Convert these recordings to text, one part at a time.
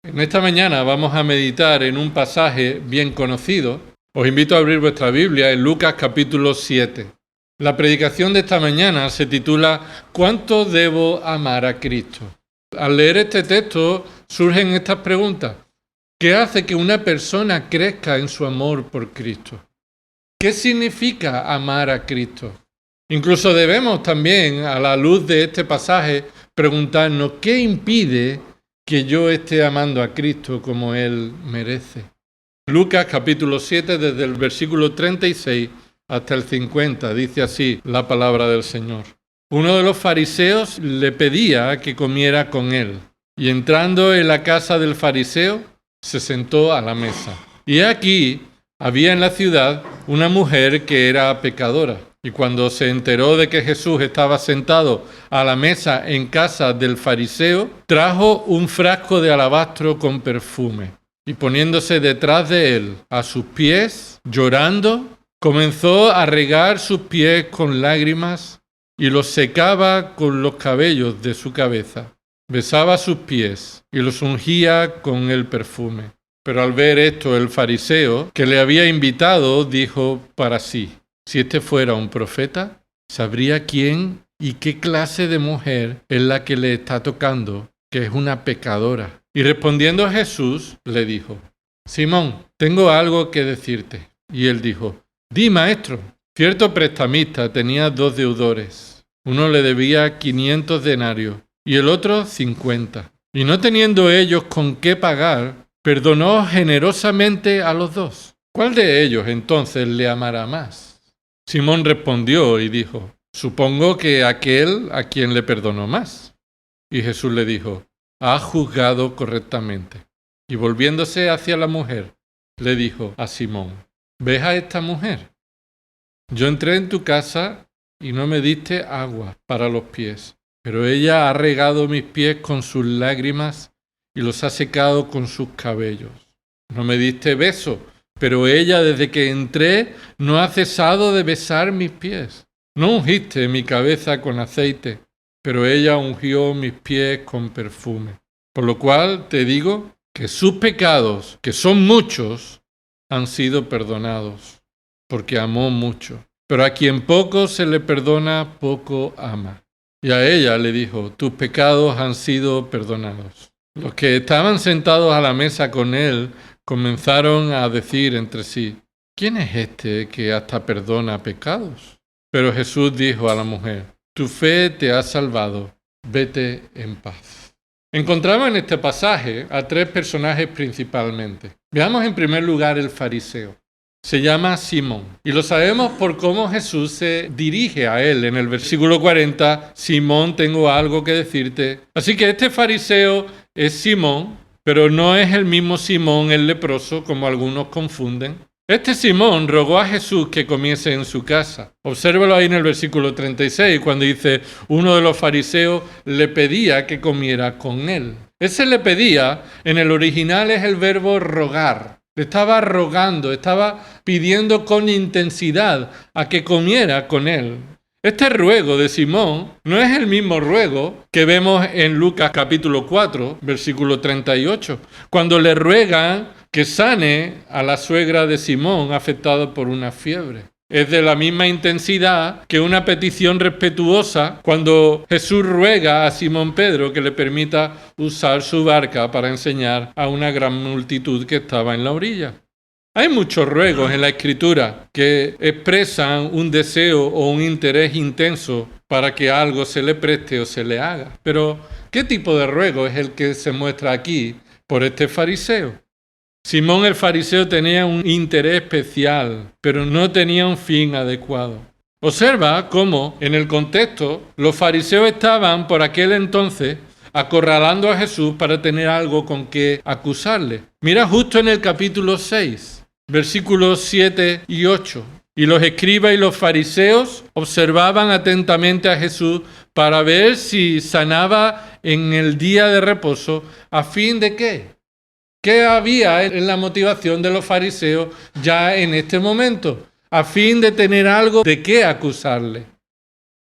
En esta mañana vamos a meditar en un pasaje bien conocido. Os invito a abrir vuestra Biblia en Lucas capítulo 7. La predicación de esta mañana se titula ¿Cuánto debo amar a Cristo? Al leer este texto surgen estas preguntas. ¿Qué hace que una persona crezca en su amor por Cristo? ¿Qué significa amar a Cristo? Incluso debemos también, a la luz de este pasaje, preguntarnos ¿qué impide que yo esté amando a Cristo como Él merece? Lucas capítulo 7, desde el versículo 36 hasta el 50, dice así la palabra del Señor. Uno de los fariseos le pedía que comiera con él, y entrando en la casa del fariseo, se sentó a la mesa. Y aquí había en la ciudad una mujer que era pecadora, y cuando se enteró de que Jesús estaba sentado a la mesa en casa del fariseo, trajo un frasco de alabastro con perfume, y poniéndose detrás de él, a sus pies, llorando, comenzó a regar sus pies con lágrimas y los secaba con los cabellos de su cabeza. Besaba sus pies y los ungía con el perfume. Pero al ver esto, el fariseo que le había invitado dijo para sí: si este fuera un profeta, sabría quién y qué clase de mujer es la que le está tocando, que es una pecadora. Y respondiendo Jesús, le dijo: Simón, tengo algo que decirte. Y él dijo: Di, maestro. Cierto prestamista tenía 2 deudores. Uno le debía 500 denarios y el otro 50. Y no teniendo ellos con qué pagar, perdonó generosamente a los 2. ¿Cuál de ellos entonces le amará más? Simón respondió y dijo: Supongo que aquel a quien le perdonó más. Y Jesús le dijo: Has juzgado correctamente. Y volviéndose hacia la mujer, le dijo a Simón: ¿Ves a esta mujer? Yo entré en tu casa y no me diste agua para los pies, pero ella ha regado mis pies con sus lágrimas y los ha secado con sus cabellos. No me diste beso, pero ella desde que entré no ha cesado de besar mis pies. No ungiste mi cabeza con aceite, pero ella ungió mis pies con perfume. Por lo cual te digo que sus pecados, que son muchos, han sido perdonados, porque amó mucho. Pero a quien poco se le perdona, poco ama. Y a ella le dijo: tus pecados han sido perdonados. Los que estaban sentados a la mesa con él comenzaron a decir entre sí: ¿quién es este que hasta perdona pecados? Pero Jesús dijo a la mujer: tu fe te ha salvado, vete en paz. Encontramos en este pasaje a 3 personajes principalmente. Veamos en primer lugar el fariseo. Se llama Simón y lo sabemos por cómo Jesús se dirige a él. En el versículo 40, Simón, tengo algo que decirte. Así que este fariseo es Simón, pero no es el mismo Simón el leproso, como algunos confunden. Este Simón rogó a Jesús que comiese en su casa. Obsérvalo ahí en el versículo 36, cuando dice: uno de los fariseos le pedía que comiera con él. Ese le pedía, en el original es el verbo rogar. Le estaba rogando, estaba pidiendo con intensidad a que comiera con él. Este ruego de Simón no es el mismo ruego que vemos en Lucas capítulo 4, versículo 38, cuando le ruegan que sane a la suegra de Simón afectada por una fiebre. Es de la misma intensidad que una petición respetuosa cuando Jesús ruega a Simón Pedro que le permita usar su barca para enseñar a una gran multitud que estaba en la orilla. Hay muchos ruegos en la Escritura que expresan un deseo o un interés intenso para que algo se le preste o se le haga. Pero, ¿qué tipo de ruego es el que se muestra aquí por este fariseo? Simón el fariseo tenía un interés especial, pero no tenía un fin adecuado. Observa cómo, en el contexto, los fariseos estaban por aquel entonces acorralando a Jesús para tener algo con que acusarle. Mira justo en el capítulo 6, versículos 7 y 8. Y los escribas y los fariseos observaban atentamente a Jesús para ver si sanaba en el día de reposo, ¿a fin de qué? ¿Qué había en la motivación de los fariseos ya en este momento? A fin de tener algo de qué acusarle.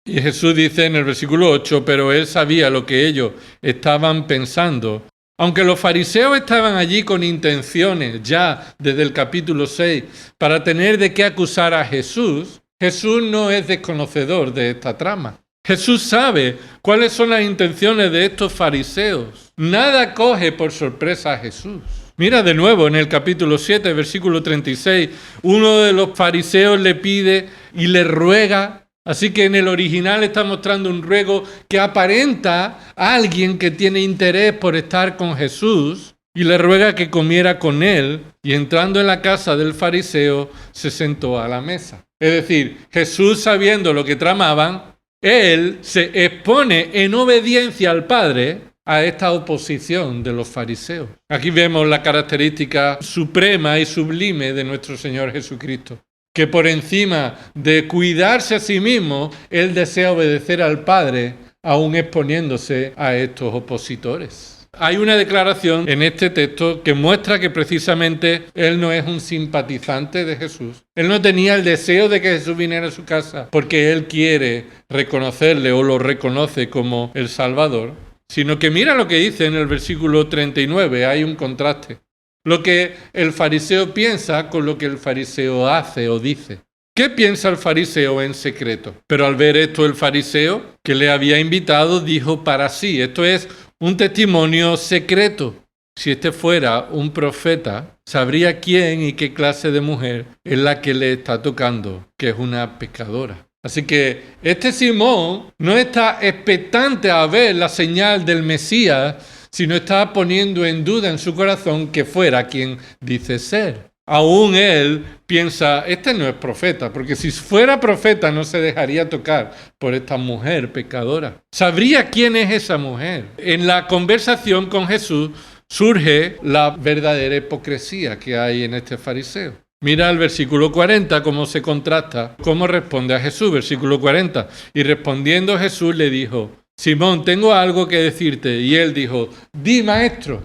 Y Jesús dice en el versículo 8, pero él sabía lo que ellos estaban pensando Aunque los fariseos estaban allí con intenciones ya desde el capítulo 6 para tener de qué acusar a Jesús, Jesús no es desconocedor de esta trama. Jesús sabe cuáles son las intenciones de estos fariseos. Nada coge por sorpresa a Jesús. Mira de nuevo en el capítulo 7, versículo 36, uno de los fariseos le pide y le ruega. Así que en el original está mostrando un ruego que aparenta a alguien que tiene interés por estar con Jesús y le ruega que comiera con él, y entrando en la casa del fariseo se sentó a la mesa. Es decir, Jesús, sabiendo lo que tramaban, él se expone en obediencia al Padre a esta oposición de los fariseos. Aquí vemos la característica suprema y sublime de nuestro Señor Jesucristo, que por encima de cuidarse a sí mismo, Él desea obedecer al Padre, aún exponiéndose a estos opositores. Hay una declaración en este texto que muestra que precisamente Él no es un simpatizante de Jesús. Él no tenía el deseo de que Jesús viniera a su casa porque Él quiere reconocerle o lo reconoce como el Salvador, sino que mira lo que dice en el versículo 39, hay un contraste. Lo que el fariseo piensa con lo que el fariseo hace o dice. ¿Qué piensa el fariseo en secreto? Pero al ver esto el fariseo que le había invitado dijo para sí, esto es un testimonio secreto. Si este fuera un profeta, sabría quién y qué clase de mujer es la que le está tocando, que es una pecadora. Así que este Simón no está expectante a ver la señal del Mesías, sino está poniendo en duda en su corazón que fuera quien dice ser. Aún él piensa, este no es profeta, porque si fuera profeta no se dejaría tocar por esta mujer pecadora. ¿Sabría quién es esa mujer? En la conversación con Jesús surge la verdadera hipocresía que hay en este fariseo. Mira el versículo 40, cómo se contrasta, cómo responde a Jesús. Versículo 40, y respondiendo Jesús le dijo, Simón, tengo algo que decirte. Y él dijo, di, maestro.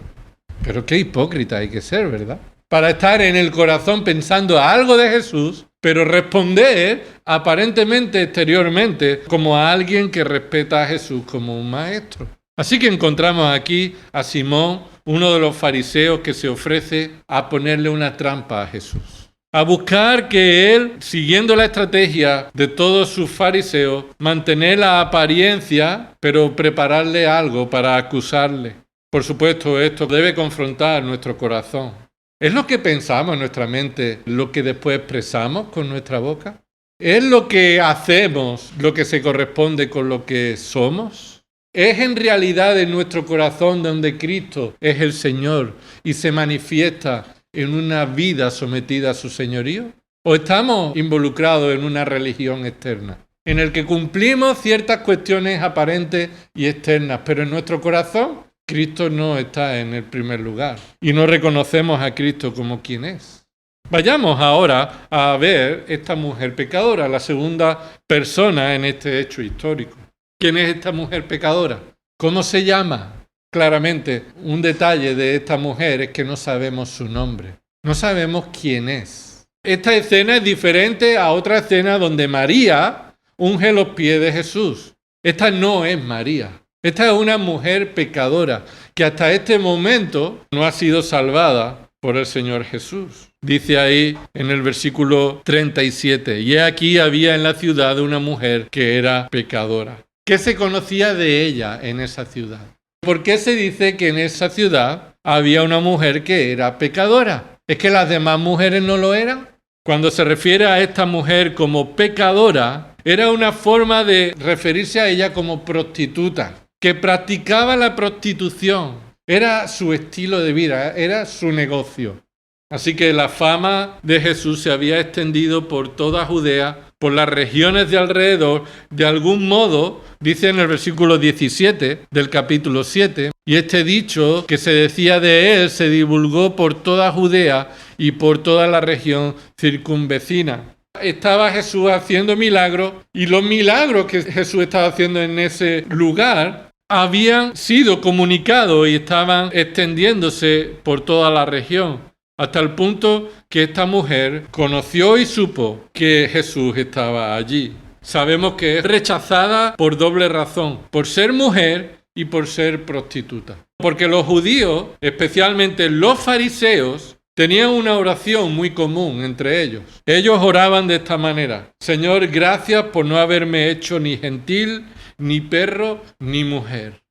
Pero qué hipócrita hay que ser, ¿verdad? Para estar en el corazón pensando algo de Jesús, pero responder aparentemente exteriormente como a alguien que respeta a Jesús como un maestro. Así que encontramos aquí a Simón, uno de los fariseos que se ofrece a ponerle una trampa a Jesús. A buscar que él, siguiendo la estrategia de todos sus fariseos, mantener la apariencia, pero prepararle algo para acusarle. Por supuesto, esto debe confrontar nuestro corazón. ¿Es lo que pensamos en nuestra mente lo que después expresamos con nuestra boca? ¿Es lo que hacemos lo que se corresponde con lo que somos? ¿Es en realidad en nuestro corazón donde Cristo es el Señor y se manifiesta en una vida sometida a su señorío? ¿O estamos involucrados en una religión externa, en el que cumplimos ciertas cuestiones aparentes y externas, pero en nuestro corazón Cristo no está en el primer lugar y no reconocemos a Cristo como quien es? Vayamos ahora a ver esta mujer pecadora, la segunda persona en este hecho histórico. ¿Quién es esta mujer pecadora? ¿Cómo se llama? Claramente, un detalle de esta mujer es que no sabemos su nombre. No sabemos quién es. Esta escena es diferente a otra escena donde María unge los pies de Jesús. Esta no es María. Esta es una mujer pecadora que hasta este momento no ha sido salvada por el Señor Jesús. Dice ahí en el versículo 37, y aquí había en la ciudad una mujer que era pecadora. ¿Qué se conocía de ella en esa ciudad? ¿Por qué se dice que en esa ciudad había una mujer que era pecadora? ¿Es que las demás mujeres no lo eran? Cuando se refiere a esta mujer como pecadora, era una forma de referirse a ella como prostituta, que practicaba la prostitución. Era su estilo de vida, era su negocio. Así que la fama de Jesús se había extendido por toda Judea, por las regiones de alrededor. De algún modo, dice en el versículo 17 del capítulo 7, y este dicho que se decía de él se divulgó por toda Judea y por toda la región circunvecina. Estaba Jesús haciendo milagros, y los milagros que Jesús estaba haciendo en ese lugar habían sido comunicados y estaban extendiéndose por toda la región, hasta el punto que esta mujer conoció y supo que Jesús estaba allí. Sabemos que es rechazada por doble razón, por ser mujer y por ser prostituta. Porque los judíos, especialmente los fariseos, tenían una oración muy común entre ellos. Ellos oraban de esta manera: Señor, gracias por no haberme hecho ni gentil, ni perro, ni mujer.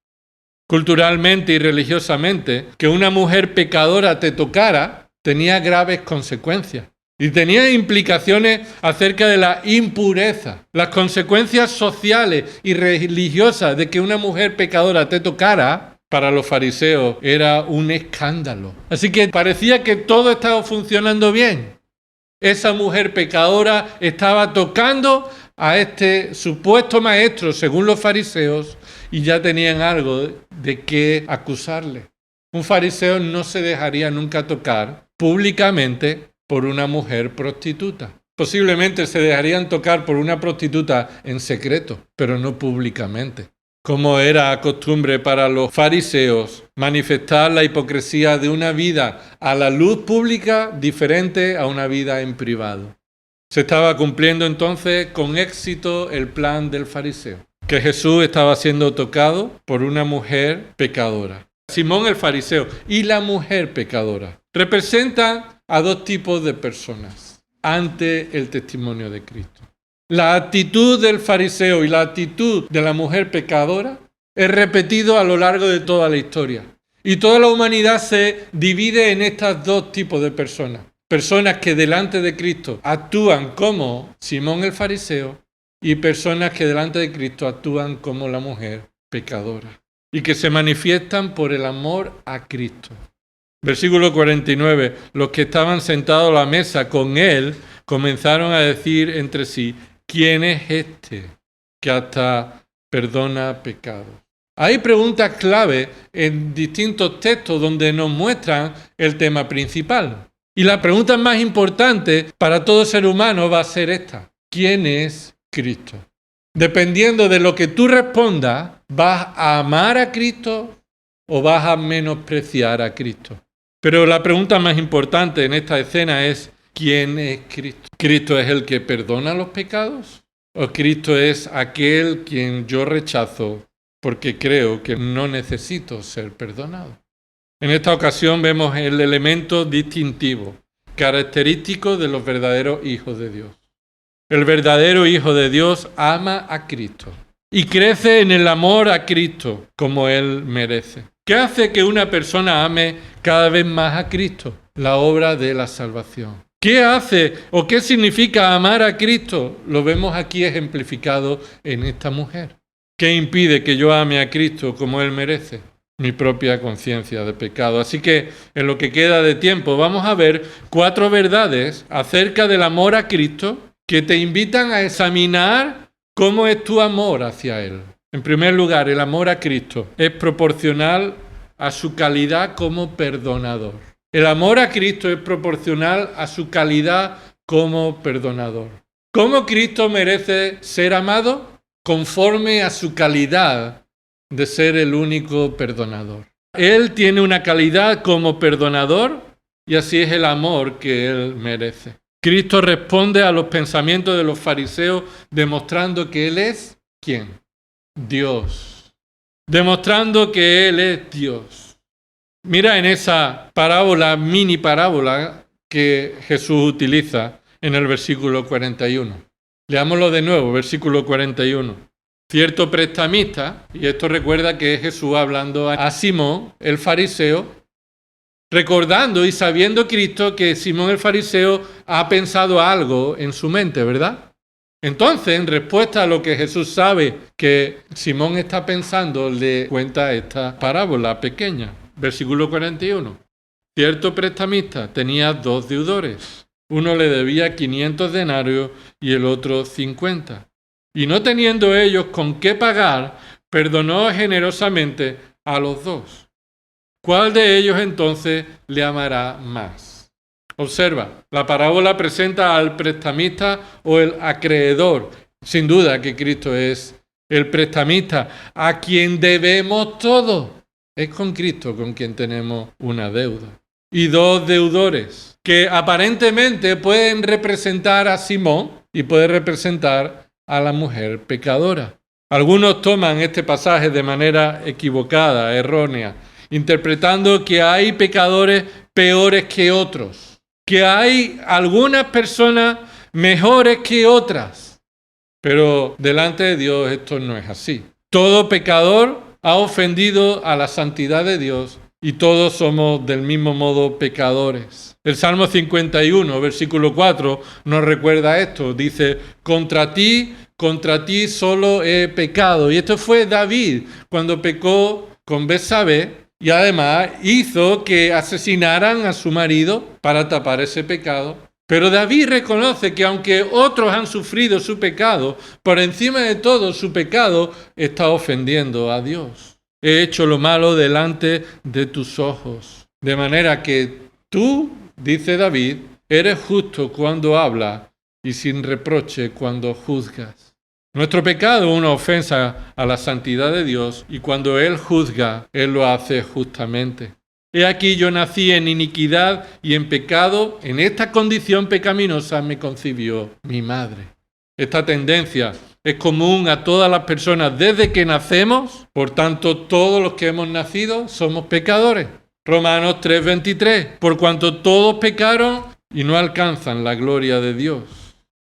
Culturalmente y religiosamente, que una mujer pecadora te tocara tenía graves consecuencias. Y tenía implicaciones acerca de la impureza. Las consecuencias sociales y religiosas de que una mujer pecadora te tocara, para los fariseos era un escándalo. Así que parecía que todo estaba funcionando bien. Esa mujer pecadora estaba tocando a este supuesto maestro, según los fariseos, y ya tenían algo de qué acusarle. Un fariseo no se dejaría nunca tocar públicamente por una mujer prostituta. Posiblemente se dejarían tocar por una prostituta en secreto, pero no públicamente. Como era costumbre para los fariseos, manifestar la hipocresía de una vida a la luz pública diferente a una vida en privado. Se estaba cumpliendo entonces con éxito el plan del fariseo, que Jesús estaba siendo tocado por una mujer pecadora. Simón el fariseo y la mujer pecadora representan a dos tipos de personas ante el testimonio de Cristo. La actitud del fariseo y la actitud de la mujer pecadora es repetido a lo largo de toda la historia. Y toda la humanidad se divide en estos dos tipos de personas. Personas que delante de Cristo actúan como Simón el fariseo y personas que delante de Cristo actúan como la mujer pecadora y que se manifiestan por el amor a Cristo. Versículo 49. Los que estaban sentados a la mesa con él comenzaron a decir entre sí: ¿quién es este que hasta perdona pecados? Hay preguntas clave en distintos textos donde nos muestran el tema principal. Y la pregunta más importante para todo ser humano va a ser esta: ¿quién es Cristo? Dependiendo de lo que tú respondas, ¿vas a amar a Cristo o vas a menospreciar a Cristo? Pero la pregunta más importante en esta escena es: ¿quién es Cristo? ¿Cristo es el que perdona los pecados? ¿O Cristo es aquel quien yo rechazo porque creo que no necesito ser perdonado? En esta ocasión vemos el elemento distintivo, característico de los verdaderos hijos de Dios. El verdadero hijo de Dios ama a Cristo y crece en el amor a Cristo como Él merece. ¿Qué hace que una persona ame cada vez más a Cristo? La obra de la salvación. ¿Qué hace o qué significa amar a Cristo? Lo vemos aquí ejemplificado en esta mujer. ¿Qué impide que yo ame a Cristo como Él merece? Mi propia conciencia de pecado. Así que en lo que queda de tiempo vamos a ver 4 verdades acerca del amor a Cristo que te invitan a examinar cómo es tu amor hacia Él. En primer lugar, el amor a Cristo es proporcional a su calidad como perdonador. El amor a Cristo es proporcional a su calidad como perdonador. ¿Cómo Cristo merece ser amado? Conforme a su calidad de ser el único perdonador. Él tiene una calidad como perdonador y así es el amor que Él merece. Cristo responde a los pensamientos de los fariseos demostrando que Él es ¿quién? Dios, demostrando que Él es Dios. Mira en esa parábola, mini parábola que Jesús utiliza en el versículo 41. Leámoslo de nuevo, versículo 41. Cierto prestamista, y esto recuerda que es Jesús hablando a Simón, el fariseo, recordando y sabiendo Cristo que Simón el fariseo ha pensado algo en su mente, ¿verdad? Entonces, en respuesta a lo que Jesús sabe que Simón está pensando, le cuenta esta parábola pequeña. Versículo 41. Cierto prestamista tenía 2 deudores. Uno le debía 500 denarios y el otro 50. Y no teniendo ellos con qué pagar, perdonó generosamente a los 2. ¿Cuál de ellos entonces le amará más? Observa, la parábola presenta al prestamista o el acreedor. Sin duda que Cristo es el prestamista a quien debemos todo. Es con Cristo con quien tenemos una deuda. Y 2 deudores que aparentemente pueden representar a Simón y pueden representar a la mujer pecadora. Algunos toman este pasaje de manera equivocada, errónea, interpretando que hay pecadores peores que otros, que hay algunas personas mejores que otras. Pero delante de Dios esto no es así. Todo pecador ha ofendido a la santidad de Dios y todos somos del mismo modo pecadores. El Salmo 51, versículo 4, nos recuerda esto. Dice, contra ti solo he pecado. Y esto fue David cuando pecó con Betsabé y además hizo que asesinaran a su marido para tapar ese pecado. Pero David reconoce que aunque otros han sufrido su pecado, por encima de todo su pecado está ofendiendo a Dios. He hecho lo malo delante de tus ojos. De manera que tú, dice David, eres justo cuando hablas y sin reproche cuando juzgas. Nuestro pecado es una ofensa a la santidad de Dios y cuando Él juzga, Él lo hace justamente. He aquí yo nací en iniquidad y en pecado, en esta condición pecaminosa me concibió mi madre. Esta tendencia es común a todas las personas desde que nacemos, por tanto todos los que hemos nacido somos pecadores. Romanos 3:23, por cuanto todos pecaron y no alcanzan la gloria de Dios.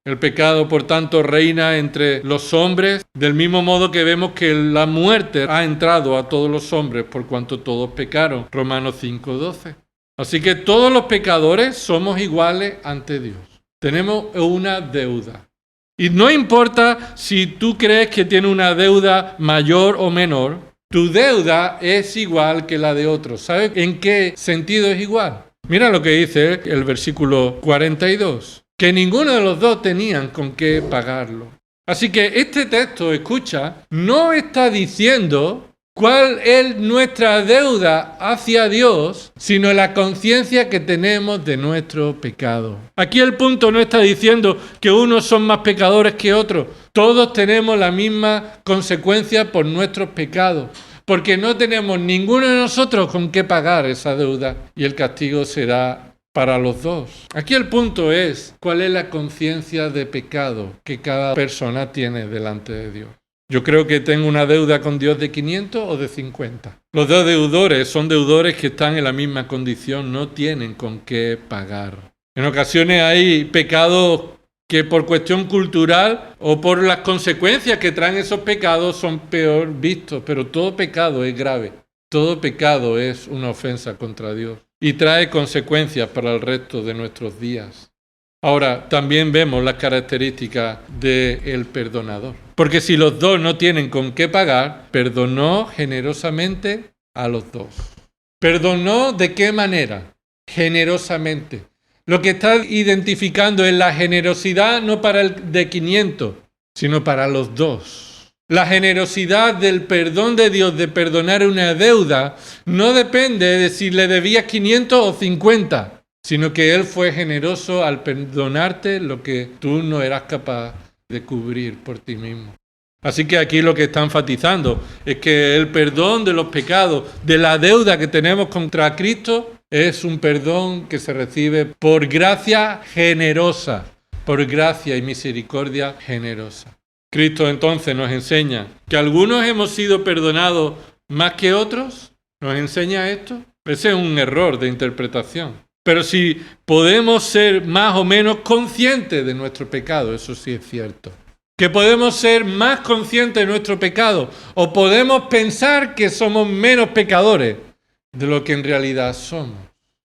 El pecado, por tanto, reina entre los hombres, del mismo modo que vemos que la muerte ha entrado a todos los hombres, por cuanto todos pecaron. Romanos 5:12. Así que todos los pecadores somos iguales ante Dios. Tenemos una deuda. Y no importa si tú crees que tienes una deuda mayor o menor, tu deuda es igual que la de otros. ¿Sabes en qué sentido es igual? Mira lo que dice el versículo 42. Que ninguno de los dos tenían con qué pagarlo. Así que este texto, escucha, no está diciendo cuál es nuestra deuda hacia Dios, sino la conciencia que tenemos de nuestro pecado. Aquí el punto no está diciendo que unos son más pecadores que otros. Todos tenemos la misma consecuencia por nuestros pecados, porque no tenemos ninguno de nosotros con qué pagar esa deuda y el castigo será para los dos. Aquí el punto es cuál es la conciencia de pecado que cada persona tiene delante de Dios. Yo creo que tengo una deuda con Dios de 500 o de 50. Los dos deudores son deudores que están en la misma condición, no tienen con qué pagar. En ocasiones hay pecados que por cuestión cultural o por las consecuencias que traen esos pecados son peor vistos, pero todo pecado es grave. Todo pecado es una ofensa contra Dios y trae consecuencias para el resto de nuestros días. Ahora, también vemos las características del perdonador. Porque si los dos no tienen con qué pagar, perdonó generosamente a los dos. ¿Perdonó de qué manera? Generosamente. Lo que está identificando es la generosidad no para el de 500, sino para los dos. La generosidad del perdón de Dios, de perdonar una deuda, no depende de si le debías 500 o 50, sino que Él fue generoso al perdonarte lo que tú no eras capaz de cubrir por ti mismo. Así que aquí lo que está enfatizando es que el perdón de los pecados, de la deuda que tenemos contra Cristo, es un perdón que se recibe por gracia generosa, por gracia y misericordia generosa. Cristo entonces nos enseña que algunos hemos sido perdonados más que otros. ¿Nos enseña esto? Ese es un error de interpretación. Pero si podemos ser más o menos conscientes de nuestro pecado, eso sí es cierto. Que podemos ser más conscientes de nuestro pecado o podemos pensar que somos menos pecadores de lo que en realidad somos.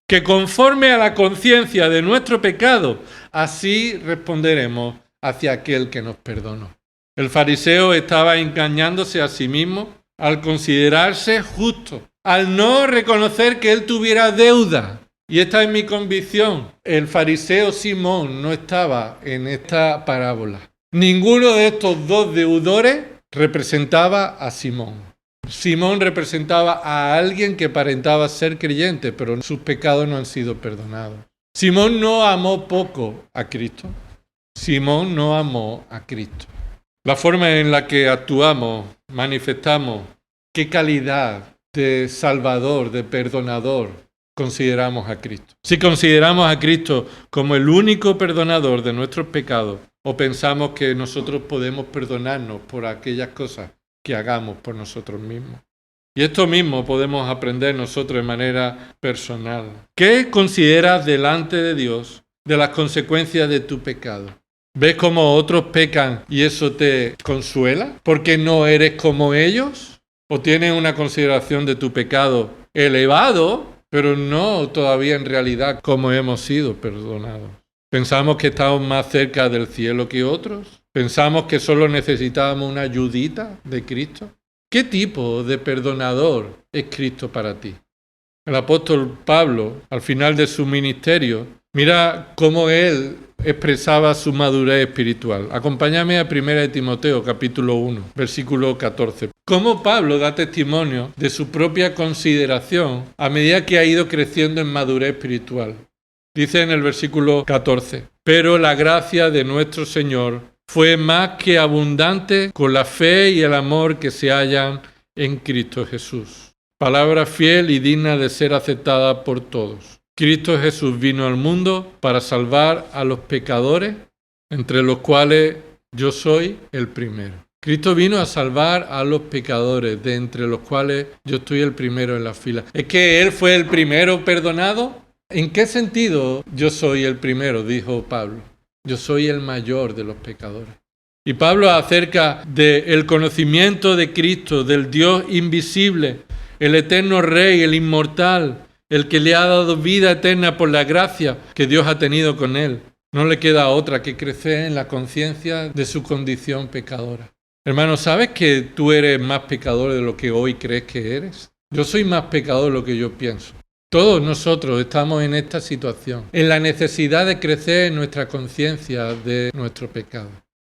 Que conforme a la conciencia de nuestro pecado, así responderemos hacia aquel que nos perdonó. El fariseo estaba engañándose a sí mismo al considerarse justo, al no reconocer que él tuviera deuda. Y esta es mi convicción. El fariseo Simón no estaba en esta parábola. Ninguno de estos dos deudores representaba a Simón. Simón representaba a alguien que aparentaba ser creyente, pero sus pecados no han sido perdonados. Simón no amó poco a Cristo. Simón no amó a Cristo. La forma en la que actuamos, manifestamos qué calidad de salvador, de perdonador consideramos a Cristo. Si consideramos a Cristo como el único perdonador de nuestros pecados, o pensamos que nosotros podemos perdonarnos por aquellas cosas que hagamos por nosotros mismos. Y esto mismo podemos aprender nosotros de manera personal. ¿Qué consideras delante de Dios de las consecuencias de tu pecado? ¿Ves cómo otros pecan y eso te consuela? ¿Porque no eres como ellos? ¿O tienes una consideración de tu pecado elevado, pero no todavía en realidad como hemos sido perdonados? ¿Pensamos que estamos más cerca del cielo que otros? ¿Pensamos que solo necesitábamos una ayudita de Cristo? ¿Qué tipo de perdonador es Cristo para ti? El apóstol Pablo, al final de su ministerio, mira cómo él expresaba su madurez espiritual. Acompáñame a 1 Timoteo, capítulo 1, versículo 14. Cómo Pablo da testimonio de su propia consideración a medida que ha ido creciendo en madurez espiritual. Dice en el versículo 14, pero la gracia de nuestro Señor fue más que abundante con la fe y el amor que se hallan en Cristo Jesús. Palabra fiel y digna de ser aceptada por todos. Cristo Jesús vino al mundo para salvar a los pecadores, entre los cuales yo soy el primero. Cristo vino a salvar a los pecadores, de entre los cuales yo estoy el primero en la fila. ¿Es que Él fue el primero perdonado? ¿En qué sentido yo soy el primero? Dijo Pablo. Yo soy el mayor de los pecadores. Y Pablo acerca del conocimiento de Cristo, del Dios invisible, el eterno Rey, el inmortal, el que le ha dado vida eterna por la gracia que Dios ha tenido con él. No le queda otra que crecer en la conciencia de su condición pecadora. Hermano, ¿sabes que tú eres más pecador de lo que hoy crees que eres? Yo soy más pecador de lo que yo pienso. Todos nosotros estamos en esta situación, en la necesidad de crecer en nuestra conciencia de nuestro pecado.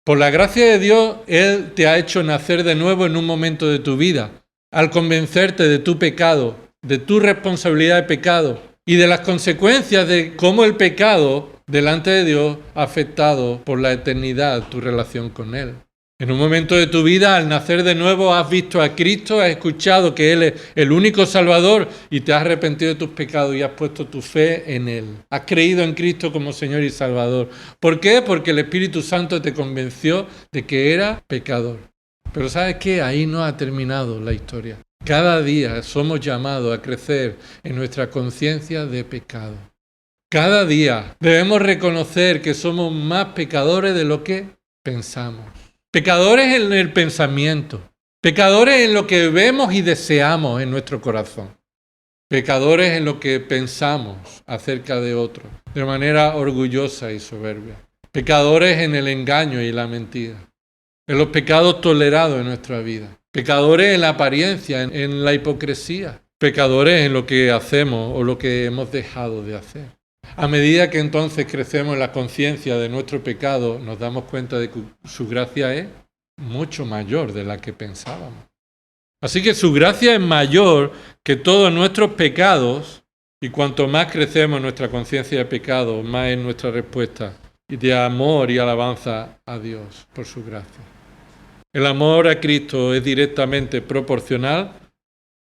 Por la gracia de Dios, Él te ha hecho nacer de nuevo en un momento de tu vida, al convencerte de tu pecado, de tu responsabilidad de pecado y de las consecuencias de cómo el pecado delante de Dios ha afectado por la eternidad tu relación con Él. En un momento de tu vida, al nacer de nuevo, has visto a Cristo, has escuchado que Él es el único Salvador y te has arrepentido de tus pecados y has puesto tu fe en Él. Has creído en Cristo como Señor y Salvador. ¿Por qué? Porque el Espíritu Santo te convenció de que era pecador. Pero ¿sabes qué? Ahí no ha terminado la historia. Cada día somos llamados a crecer en nuestra conciencia de pecado. Cada día debemos reconocer que somos más pecadores de lo que pensamos. Pecadores en el pensamiento, pecadores en lo que vemos y deseamos en nuestro corazón, pecadores en lo que pensamos acerca de otros, de manera orgullosa y soberbia, pecadores en el engaño y la mentira, en los pecados tolerados en nuestra vida, pecadores en la apariencia, en la hipocresía, pecadores en lo que hacemos o lo que hemos dejado de hacer. A medida que entonces crecemos en la conciencia de nuestro pecado, nos damos cuenta de que su gracia es mucho mayor de la que pensábamos. Así que su gracia es mayor que todos nuestros pecados, y cuanto más crecemos en nuestra conciencia de pecado, más es nuestra respuesta de amor y alabanza a Dios por su gracia. El amor a Cristo es directamente proporcional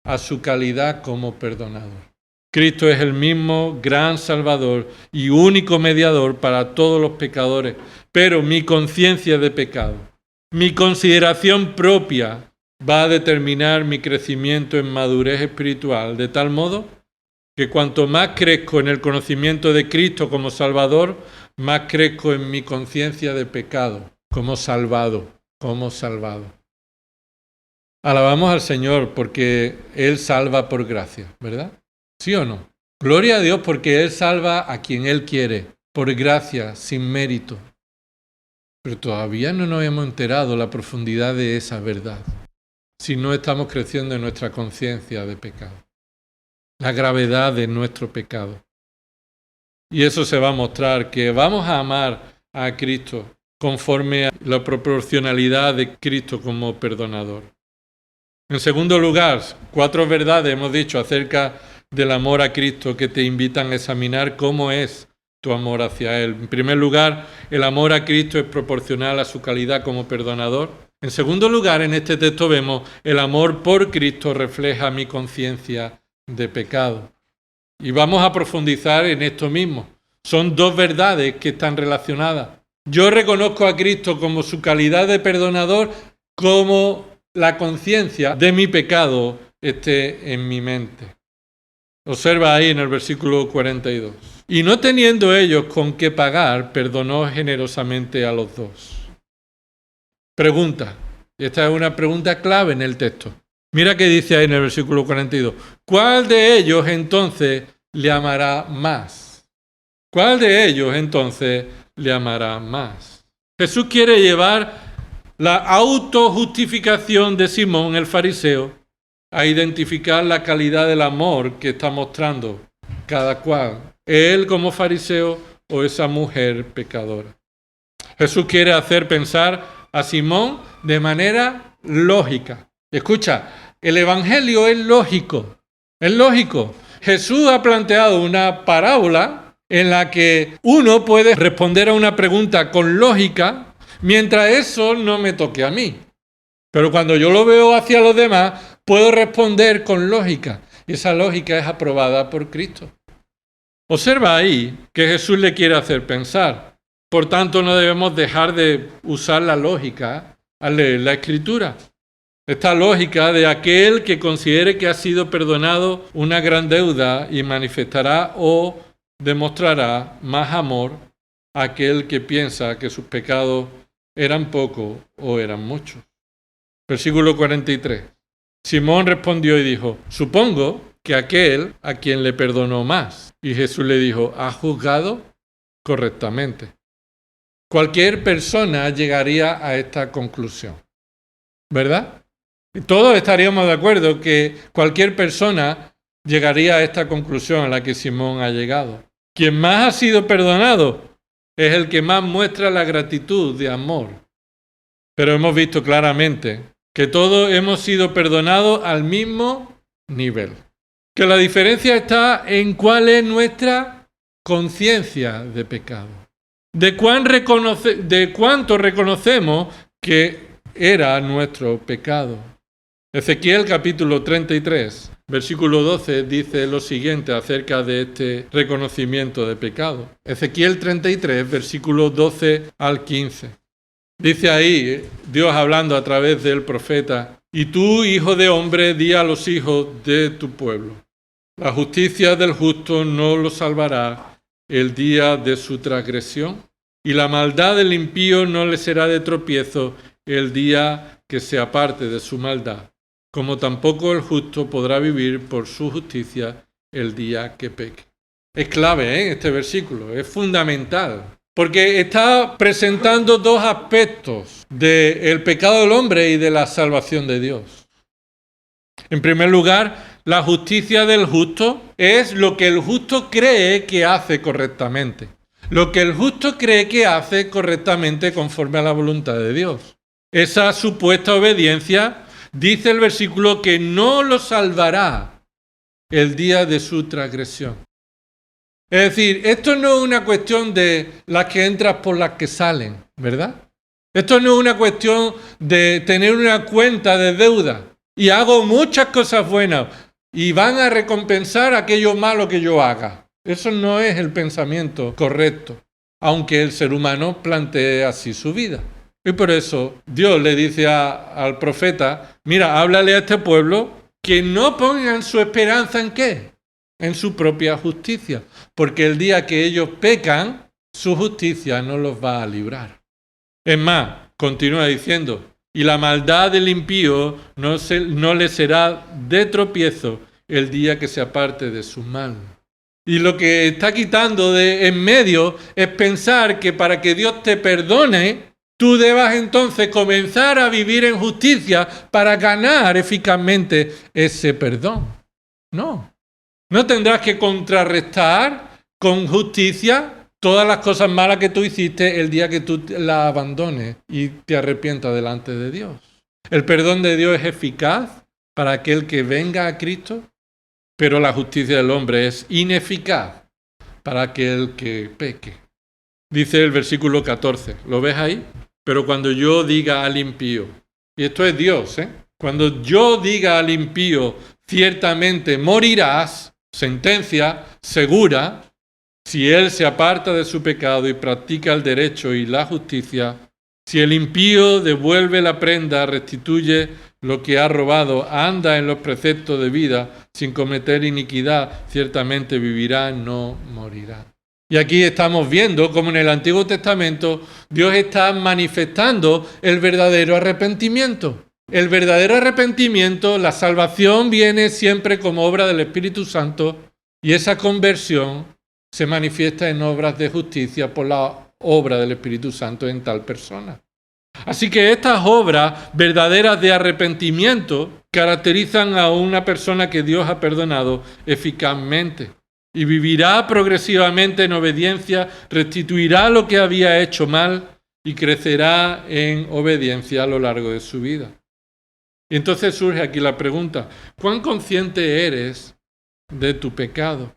a su calidad como perdonador. Cristo es el mismo gran Salvador y único mediador para todos los pecadores, pero mi conciencia de pecado, mi consideración propia va a determinar mi crecimiento en madurez espiritual, de tal modo que cuanto más crezco en el conocimiento de Cristo como Salvador, más crezco en mi conciencia de pecado, como salvado. Alabamos al Señor porque Él salva por gracia, ¿verdad? ¿Sí o no? Gloria a Dios porque Él salva a quien Él quiere, por gracia, sin mérito. Pero todavía no nos hemos enterado la profundidad de esa verdad, si no estamos creciendo en nuestra conciencia de pecado, la gravedad de nuestro pecado. Y eso se va a mostrar, que vamos a amar a Cristo conforme a la proporcionalidad de Cristo como perdonador. En segundo lugar, 4 verdades hemos dicho acerca del amor a Cristo que te invitan a examinar cómo es tu amor hacia Él. En primer lugar, el amor a Cristo es proporcional a su calidad como perdonador. En segundo lugar, en este texto vemos el amor por Cristo refleja mi conciencia de pecado. Y vamos a profundizar en esto mismo. Son 2 verdades que están relacionadas. Yo reconozco a Cristo como su calidad de perdonador, como la conciencia de mi pecado esté en mi mente. Observa ahí en el versículo 42. Y no teniendo ellos con qué pagar, perdonó generosamente a los dos. Pregunta. Y esta es una pregunta clave en el texto. Mira qué dice ahí en el versículo 42. ¿Cuál de ellos entonces le amará más? ¿Cuál de ellos entonces le amará más? Jesús quiere llevar la autojustificación de Simón el fariseo a identificar la calidad del amor que está mostrando cada cual, él como fariseo o esa mujer pecadora. Jesús quiere hacer pensar a Simón de manera lógica. Escucha, el evangelio es lógico, es lógico. Jesús ha planteado una parábola en la que uno puede responder a una pregunta con lógica, mientras eso no me toque a mí. Pero cuando yo lo veo hacia los demás, puedo responder con lógica. Y esa lógica es aprobada por Cristo. Observa ahí que Jesús le quiere hacer pensar. Por tanto, no debemos dejar de usar la lógica al leer la Escritura. Esta lógica de aquel que considere que ha sido perdonado una gran deuda y manifestará o demostrará más amor a aquel que piensa que sus pecados eran pocos o eran muchos. Versículo 43. Simón respondió y dijo, supongo que aquel a quien le perdonó más. Y Jesús le dijo, ¿has juzgado correctamente? Cualquier persona llegaría a esta conclusión, ¿verdad? Todos estaríamos de acuerdo que cualquier persona llegaría a esta conclusión a la que Simón ha llegado. Quien más ha sido perdonado es el que más muestra la gratitud de amor. Pero hemos visto claramente que todos hemos sido perdonados al mismo nivel. Que la diferencia está en cuál es nuestra conciencia de pecado. De cuánto reconocemos que era nuestro pecado. Ezequiel capítulo 33, versículo 12 dice lo siguiente acerca de este reconocimiento de pecado. Ezequiel 33, versículo 12 al 15. Dice ahí, Dios hablando a través del profeta, y tú, hijo de hombre, di a los hijos de tu pueblo, la justicia del justo no lo salvará el día de su transgresión, y la maldad del impío no le será de tropiezo el día que se aparte de su maldad, como tampoco el justo podrá vivir por su justicia el día que peque. Es clave, este versículo, es fundamental. Porque está presentando dos aspectos del pecado del hombre y de la salvación de Dios. En primer lugar, la justicia del justo es lo que el justo cree que hace correctamente. Lo que el justo cree que hace correctamente conforme a la voluntad de Dios. Esa supuesta obediencia, dice el versículo, que no lo salvará el día de su transgresión. Es decir, esto no es una cuestión de las que entras por las que salen, ¿verdad? Esto no es una cuestión de tener una cuenta de deuda y hago muchas cosas buenas y van a recompensar aquello malo que yo haga. Eso no es el pensamiento correcto, aunque el ser humano plantee así su vida. Y por eso Dios le dice al profeta, mira, háblale a este pueblo que no pongan su esperanza ¿en qué? En su propia justicia, porque el día que ellos pecan, su justicia no los va a librar. Es más, continúa diciendo, y la maldad del impío no le será de tropiezo el día que se aparte de su mal. Y lo que está quitando de en medio es pensar que para que Dios te perdone, tú debas entonces comenzar a vivir en justicia para ganar eficazmente ese perdón. No. No tendrás que contrarrestar con justicia todas las cosas malas que tú hiciste el día que tú las abandones y te arrepientas delante de Dios. El perdón de Dios es eficaz para aquel que venga a Cristo, pero la justicia del hombre es ineficaz para aquel que peque. Dice el versículo 14, ¿lo ves ahí? Pero cuando yo diga al impío, y esto es Dios, cuando yo diga al impío, ciertamente morirás, sentencia segura, si él se aparta de su pecado y practica el derecho y la justicia, Si el impío devuelve la prenda, restituye lo que ha robado, anda en los preceptos de vida, sin cometer iniquidad, ciertamente vivirá, no morirá. Y aquí estamos viendo cómo en el Antiguo Testamento Dios está manifestando el verdadero arrepentimiento. El verdadero arrepentimiento, la salvación viene siempre como obra del Espíritu Santo y esa conversión se manifiesta en obras de justicia por la obra del Espíritu Santo en tal persona. Así que estas obras verdaderas de arrepentimiento caracterizan a una persona que Dios ha perdonado eficazmente y vivirá progresivamente en obediencia, restituirá lo que había hecho mal y crecerá en obediencia a lo largo de su vida. Y entonces surge aquí la pregunta, ¿cuán consciente eres de tu pecado?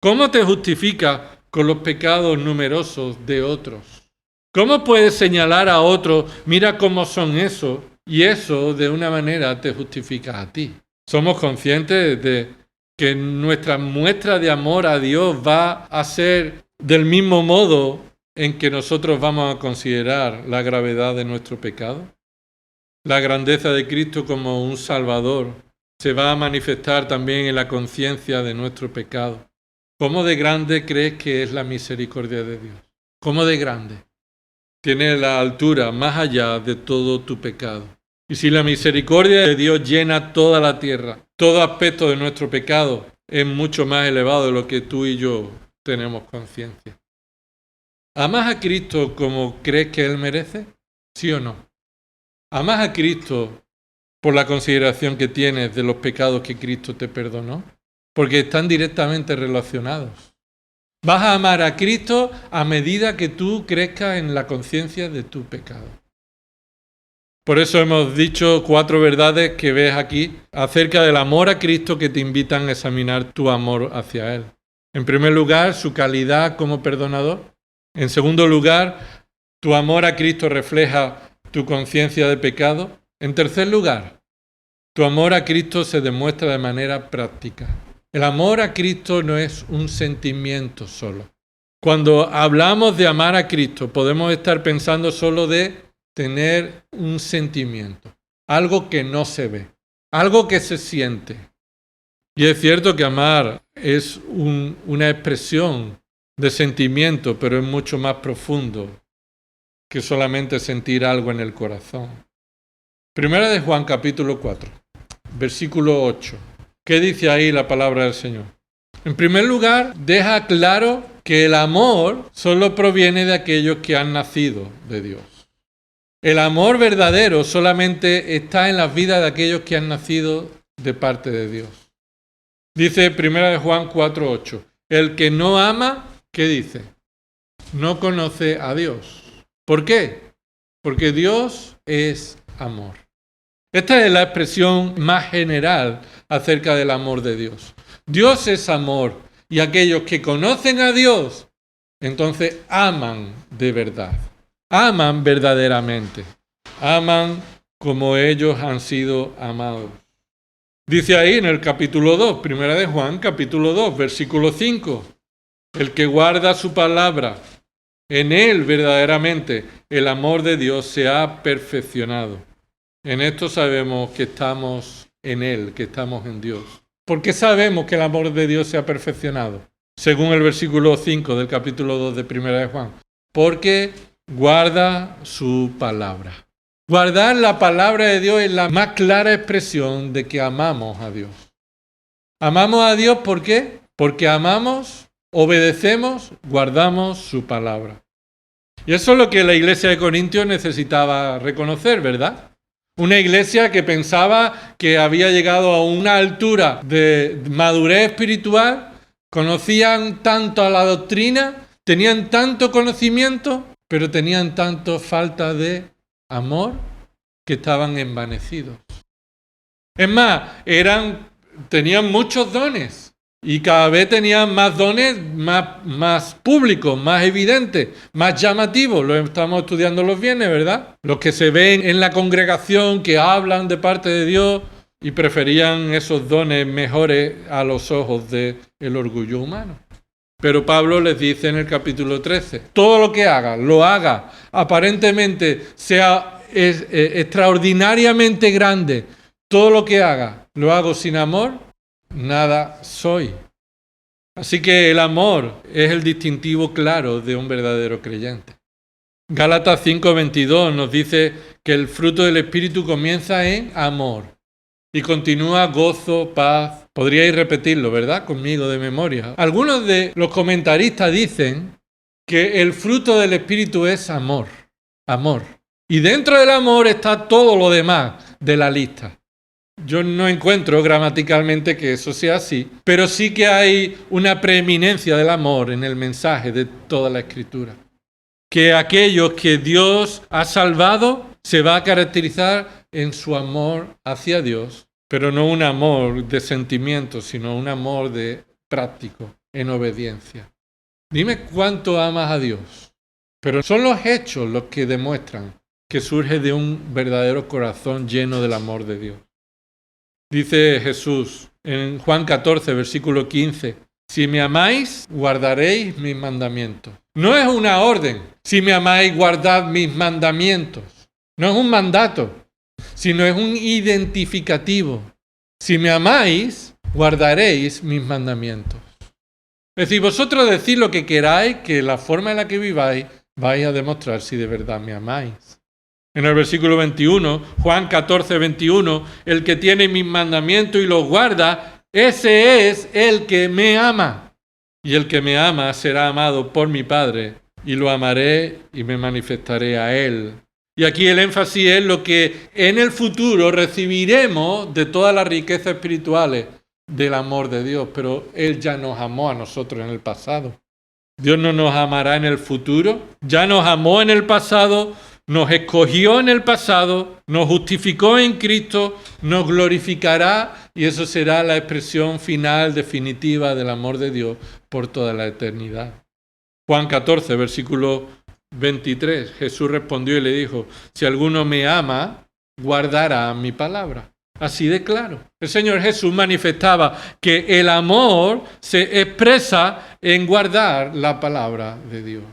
¿Cómo te justificas con los pecados numerosos de otros? ¿Cómo puedes señalar a otros, mira cómo son esos, y eso de una manera te justifica a ti? Somos conscientes de que nuestra muestra de amor a Dios va a ser del mismo modo en que nosotros vamos a considerar la gravedad de nuestro pecado. La grandeza de Cristo como un Salvador se va a manifestar también en la conciencia de nuestro pecado. ¿Cómo de grande crees que es la misericordia de Dios? ¿Cómo de grande? Tiene la altura más allá de todo tu pecado. Y si la misericordia de Dios llena toda la tierra, todo aspecto de nuestro pecado es mucho más elevado de lo que tú y yo tenemos conciencia. ¿Amas a Cristo como crees que Él merece? ¿Sí o no? ¿Amas a Cristo por la consideración que tienes de los pecados que Cristo te perdonó? Porque están directamente relacionados. Vas a amar a Cristo a medida que tú crezcas en la conciencia de tu pecado. Por eso hemos dicho 4 verdades que ves aquí acerca del amor a Cristo que te invitan a examinar tu amor hacia Él. En primer lugar, su calidad como perdonador. En segundo lugar, tu amor a Cristo refleja tu conciencia de pecado. En tercer lugar, tu amor a Cristo se demuestra de manera práctica. El amor a Cristo no es un sentimiento solo. Cuando hablamos de amar a Cristo, podemos estar pensando solo de tener un sentimiento, algo que no se ve, algo que se siente. Y es cierto que amar es una expresión de sentimiento, pero es mucho más profundo que solamente sentir algo en el corazón. Primera de Juan capítulo 4, versículo 8. ¿Qué dice ahí la palabra del Señor? En primer lugar, deja claro que el amor solo proviene de aquellos que han nacido de Dios. El amor verdadero solamente está en las vidas de aquellos que han nacido de parte de Dios. Dice 1 Juan 4:8, el que no ama, ¿qué dice? No conoce a Dios. ¿Por qué? Porque Dios es amor. Esta es la expresión más general acerca del amor de Dios. Dios es amor y aquellos que conocen a Dios, entonces aman de verdad. Aman verdaderamente. Aman como ellos han sido amados. Dice ahí en el capítulo 2, primera de Juan, capítulo 2, versículo 5. El que guarda su palabra, en él verdaderamente el amor de Dios se ha perfeccionado. En esto sabemos que estamos en él, que estamos en Dios. ¿Por qué sabemos que el amor de Dios se ha perfeccionado? Según el versículo 5 del capítulo 2 de primera de Juan. Porque guarda su palabra. Guardar la palabra de Dios es la más clara expresión de que amamos a Dios. Amamos a Dios, ¿por qué? Porque amamos, obedecemos, guardamos su palabra. Y eso es lo que la iglesia de Corintios necesitaba reconocer, ¿verdad? Una iglesia que pensaba que había llegado a una altura de madurez espiritual, conocían tanto a la doctrina, tenían tanto conocimiento, pero tenían tanto falta de amor que estaban envanecidos. Es más, tenían muchos dones y cada vez tenían más dones más públicos, más evidentes, más llamativos. Lo estamos estudiando los viernes, ¿verdad? Los que se ven en la congregación, que hablan de parte de Dios y preferían esos dones mejores a los ojos del orgullo humano. Pero Pablo les dice en el capítulo 13, todo lo que haga, lo haga, aparentemente sea extraordinariamente grande, todo lo que haga, lo hago sin amor, nada soy. Así que el amor es el distintivo claro de un verdadero creyente. Gálatas 5:22 nos dice que el fruto del Espíritu comienza en amor y continúa gozo, paz. Podríais repetirlo, ¿verdad? Conmigo de memoria. Algunos de los comentaristas dicen que el fruto del Espíritu es amor. Amor. Y dentro del amor está todo lo demás de la lista. Yo no encuentro gramaticalmente que eso sea así, pero sí que hay una preeminencia del amor en el mensaje de toda la Escritura. Que aquellos que Dios ha salvado se va a caracterizar en su amor hacia Dios, pero no un amor de sentimientos, sino un amor de práctico, en obediencia. Dime cuánto amas a Dios, pero son los hechos los que demuestran que surge de un verdadero corazón lleno del amor de Dios. Dice Jesús en Juan 14, versículo 15, si me amáis, guardaréis mis mandamientos. No es una orden, si me amáis, guardad mis mandamientos. No es un mandato, sino es un identificativo. Si me amáis, guardaréis mis mandamientos. Es decir, vosotros decid lo que queráis, que la forma en la que viváis vais a demostrar si de verdad me amáis. En el versículo 21, Juan 14, 21, el que tiene mis mandamientos y los guarda, ese es el que me ama. Y el que me ama será amado por mi Padre, y lo amaré y me manifestaré a él. Y aquí el énfasis es lo que en el futuro recibiremos de todas las riquezas espirituales del amor de Dios, pero Él ya nos amó a nosotros en el pasado. Dios no nos amará en el futuro, ya nos amó en el pasado, nos escogió en el pasado, nos justificó en Cristo, nos glorificará y eso será la expresión final, definitiva del amor de Dios por toda la eternidad. Juan 14, versículo 23, Jesús respondió y le dijo, si alguno me ama, guardará mi palabra. Así de claro. El Señor Jesús manifestaba que el amor se expresa en guardar la palabra de Dios.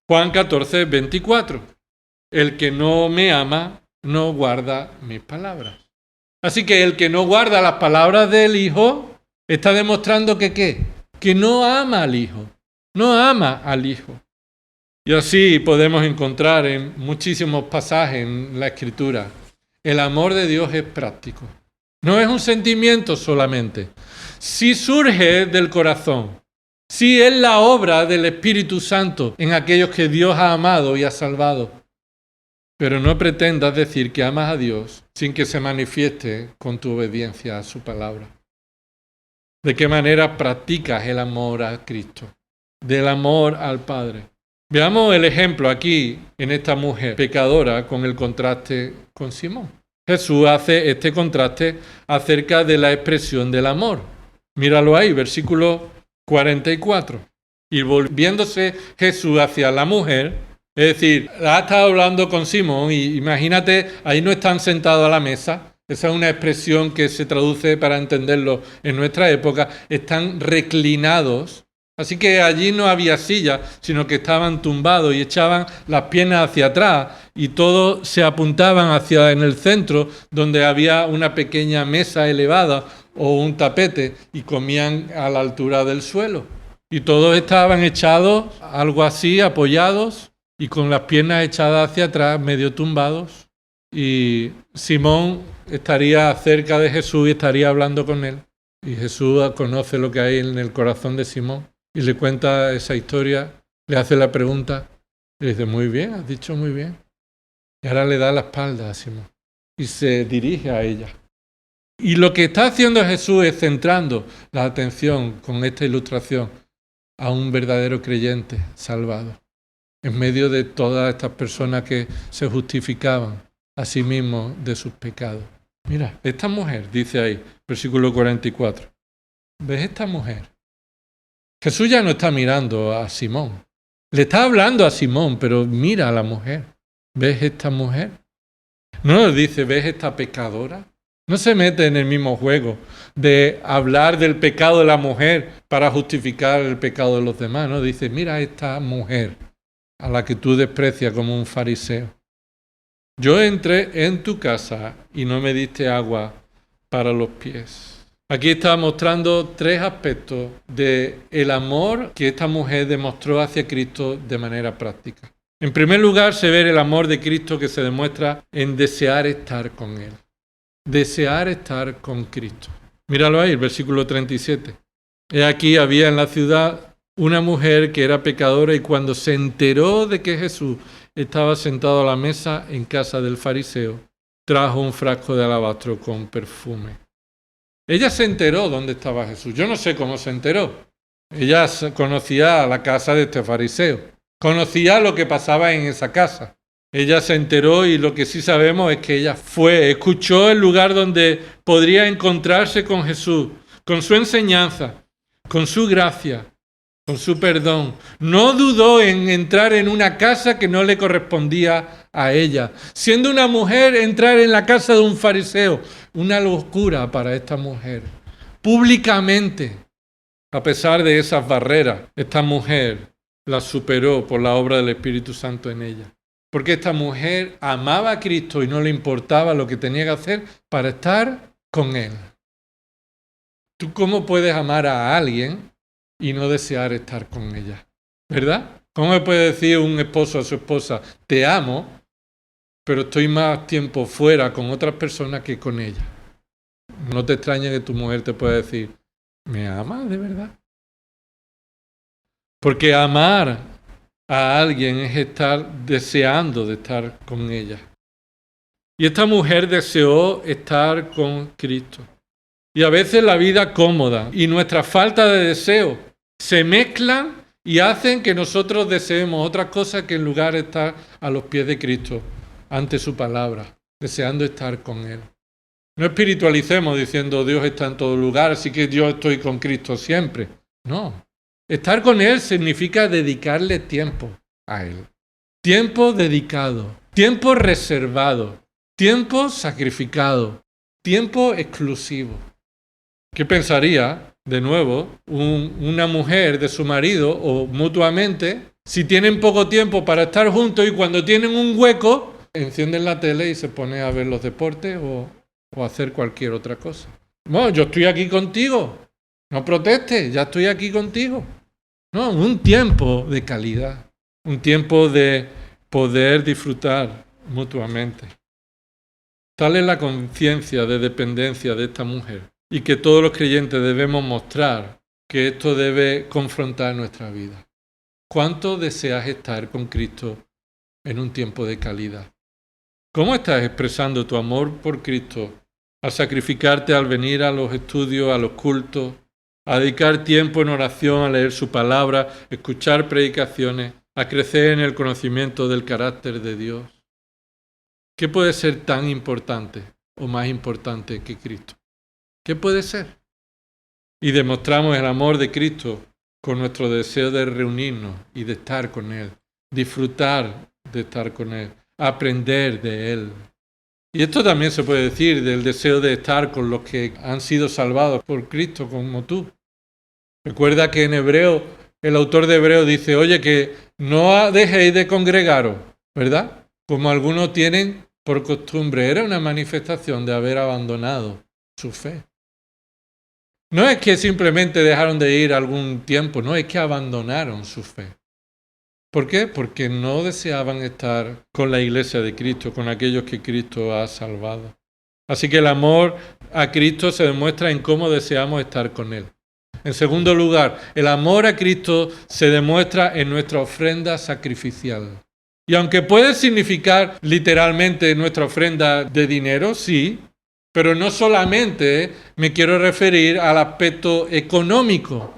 Juan 14, 24. El que no me ama, no guarda mis palabras. Así que el que no guarda las palabras del Hijo, está demostrando que ¿qué? Que no ama al Hijo. No ama al Hijo. Y así podemos encontrar en muchísimos pasajes en la Escritura. El amor de Dios es práctico. No es un sentimiento solamente. Sí surge del corazón. Sí es la obra del Espíritu Santo en aquellos que Dios ha amado y ha salvado. Pero no pretendas decir que amas a Dios sin que se manifieste con tu obediencia a su palabra. ¿De qué manera practicas el amor a Cristo? Del amor al Padre. Veamos el ejemplo aquí en esta mujer pecadora con el contraste con Simón. Jesús hace este contraste acerca de la expresión del amor. Míralo ahí, versículo 44. Y volviéndose Jesús hacia la mujer, es decir, ha estado hablando con Simón y imagínate, ahí no están sentados a la mesa. Esa es una expresión que se traduce para entenderlo en nuestra época. Están reclinados. Así que allí no había silla, sino que estaban tumbados y echaban las piernas hacia atrás y todos se apuntaban hacia en el centro donde había una pequeña mesa elevada o un tapete y comían a la altura del suelo. Y todos estaban echados, algo así, apoyados y con las piernas echadas hacia atrás, medio tumbados. Y Simón estaría cerca de Jesús y estaría hablando con él. Y Jesús conoce lo que hay en el corazón de Simón. Y le cuenta esa historia, le hace la pregunta, y le dice, muy bien, has dicho muy bien. Y ahora le da la espalda a Simón y se dirige a ella. Y lo que está haciendo Jesús es centrando la atención con esta ilustración a un verdadero creyente salvado, en medio de todas estas personas que se justificaban a sí mismos de sus pecados. Mira, esta mujer, dice ahí, versículo 44, ¿ves esta mujer? Jesús ya no está mirando a Simón. Le está hablando a Simón, pero mira a la mujer. ¿Ves esta mujer? No nos dice, ¿ves esta pecadora? No se mete en el mismo juego de hablar del pecado de la mujer para justificar el pecado de los demás, ¿no? Dice, mira esta mujer a la que tú desprecias como un fariseo. Yo entré en tu casa y no me diste agua para los pies. Aquí está mostrando 3 aspectos del amor que esta mujer demostró hacia Cristo de manera práctica. En primer lugar, se ve el amor de Cristo que se demuestra en desear estar con Él. Desear estar con Cristo. Míralo ahí, el versículo 37. He aquí había en la ciudad una mujer que era pecadora y cuando se enteró de que Jesús estaba sentado a la mesa en casa del fariseo, trajo un frasco de alabastro con perfume. Ella se enteró dónde estaba Jesús. Yo no sé cómo se enteró. Ella conocía la casa de este fariseo. Conocía lo que pasaba en esa casa. Ella se enteró y lo que sí sabemos es que ella escuchó el lugar donde podría encontrarse con Jesús, con su enseñanza, con su gracia, con su perdón. No dudó en entrar en una casa que no le correspondía a ella. Siendo una mujer, entrar en la casa de un fariseo, una locura para esta mujer. Públicamente, a pesar de esas barreras, esta mujer las superó por la obra del Espíritu Santo en ella. Porque esta mujer amaba a Cristo y no le importaba lo que tenía que hacer para estar con Él. ¿Tú cómo puedes amar a alguien y no desear estar con ella? ¿Verdad? ¿Cómo me puede decir un esposo a su esposa, te amo, pero estoy más tiempo fuera con otras personas que con ella? No te extraña que tu mujer te pueda decir, ¿me amas de verdad? Porque amar a alguien es estar deseando de estar con ella. Y esta mujer deseó estar con Cristo. Y a veces la vida cómoda y nuestra falta de deseo se mezclan y hacen que nosotros deseemos otras cosas que en lugar de estar a los pies de Cristo, ante su palabra, deseando estar con Él. No espiritualicemos diciendo Dios está en todo lugar, así que yo estoy con Cristo siempre. No. Estar con Él significa dedicarle tiempo a Él. Tiempo dedicado, tiempo reservado, tiempo sacrificado, tiempo exclusivo. ¿Qué pensaría, de nuevo, una mujer de su marido o mutuamente, si tienen poco tiempo para estar juntos y cuando tienen un hueco, encienden la tele y se ponen a ver los deportes o hacer cualquier otra cosa? Bueno, yo estoy aquí contigo, no protestes, ya estoy aquí contigo. No, un tiempo de calidad, un tiempo de poder disfrutar mutuamente. Tal es la conciencia de dependencia de esta mujer. Y que todos los creyentes debemos mostrar que esto debe confrontar nuestra vida. ¿Cuánto deseas estar con Cristo en un tiempo de calidad? ¿Cómo estás expresando tu amor por Cristo al sacrificarte al venir a los estudios, a los cultos, a dedicar tiempo en oración, a leer su palabra, escuchar predicaciones, a crecer en el conocimiento del carácter de Dios? ¿Qué puede ser tan importante o más importante que Cristo? ¿Qué puede ser? Y demostramos el amor de Cristo con nuestro deseo de reunirnos y de estar con Él, disfrutar de estar con Él, aprender de Él. Y esto también se puede decir del deseo de estar con los que han sido salvados por Cristo como tú. Recuerda que en Hebreo, el autor de Hebreo dice, oye, que no dejéis de congregaros, ¿verdad? Como algunos tienen por costumbre. Era una manifestación de haber abandonado su fe. No es que simplemente dejaron de ir algún tiempo, no, es que abandonaron su fe. ¿Por qué? Porque no deseaban estar con la iglesia de Cristo, con aquellos que Cristo ha salvado. Así que el amor a Cristo se demuestra en cómo deseamos estar con Él. En segundo lugar, el amor a Cristo se demuestra en nuestra ofrenda sacrificial. Y aunque puede significar literalmente nuestra ofrenda de dinero, sí, pero no solamente me quiero referir al aspecto económico,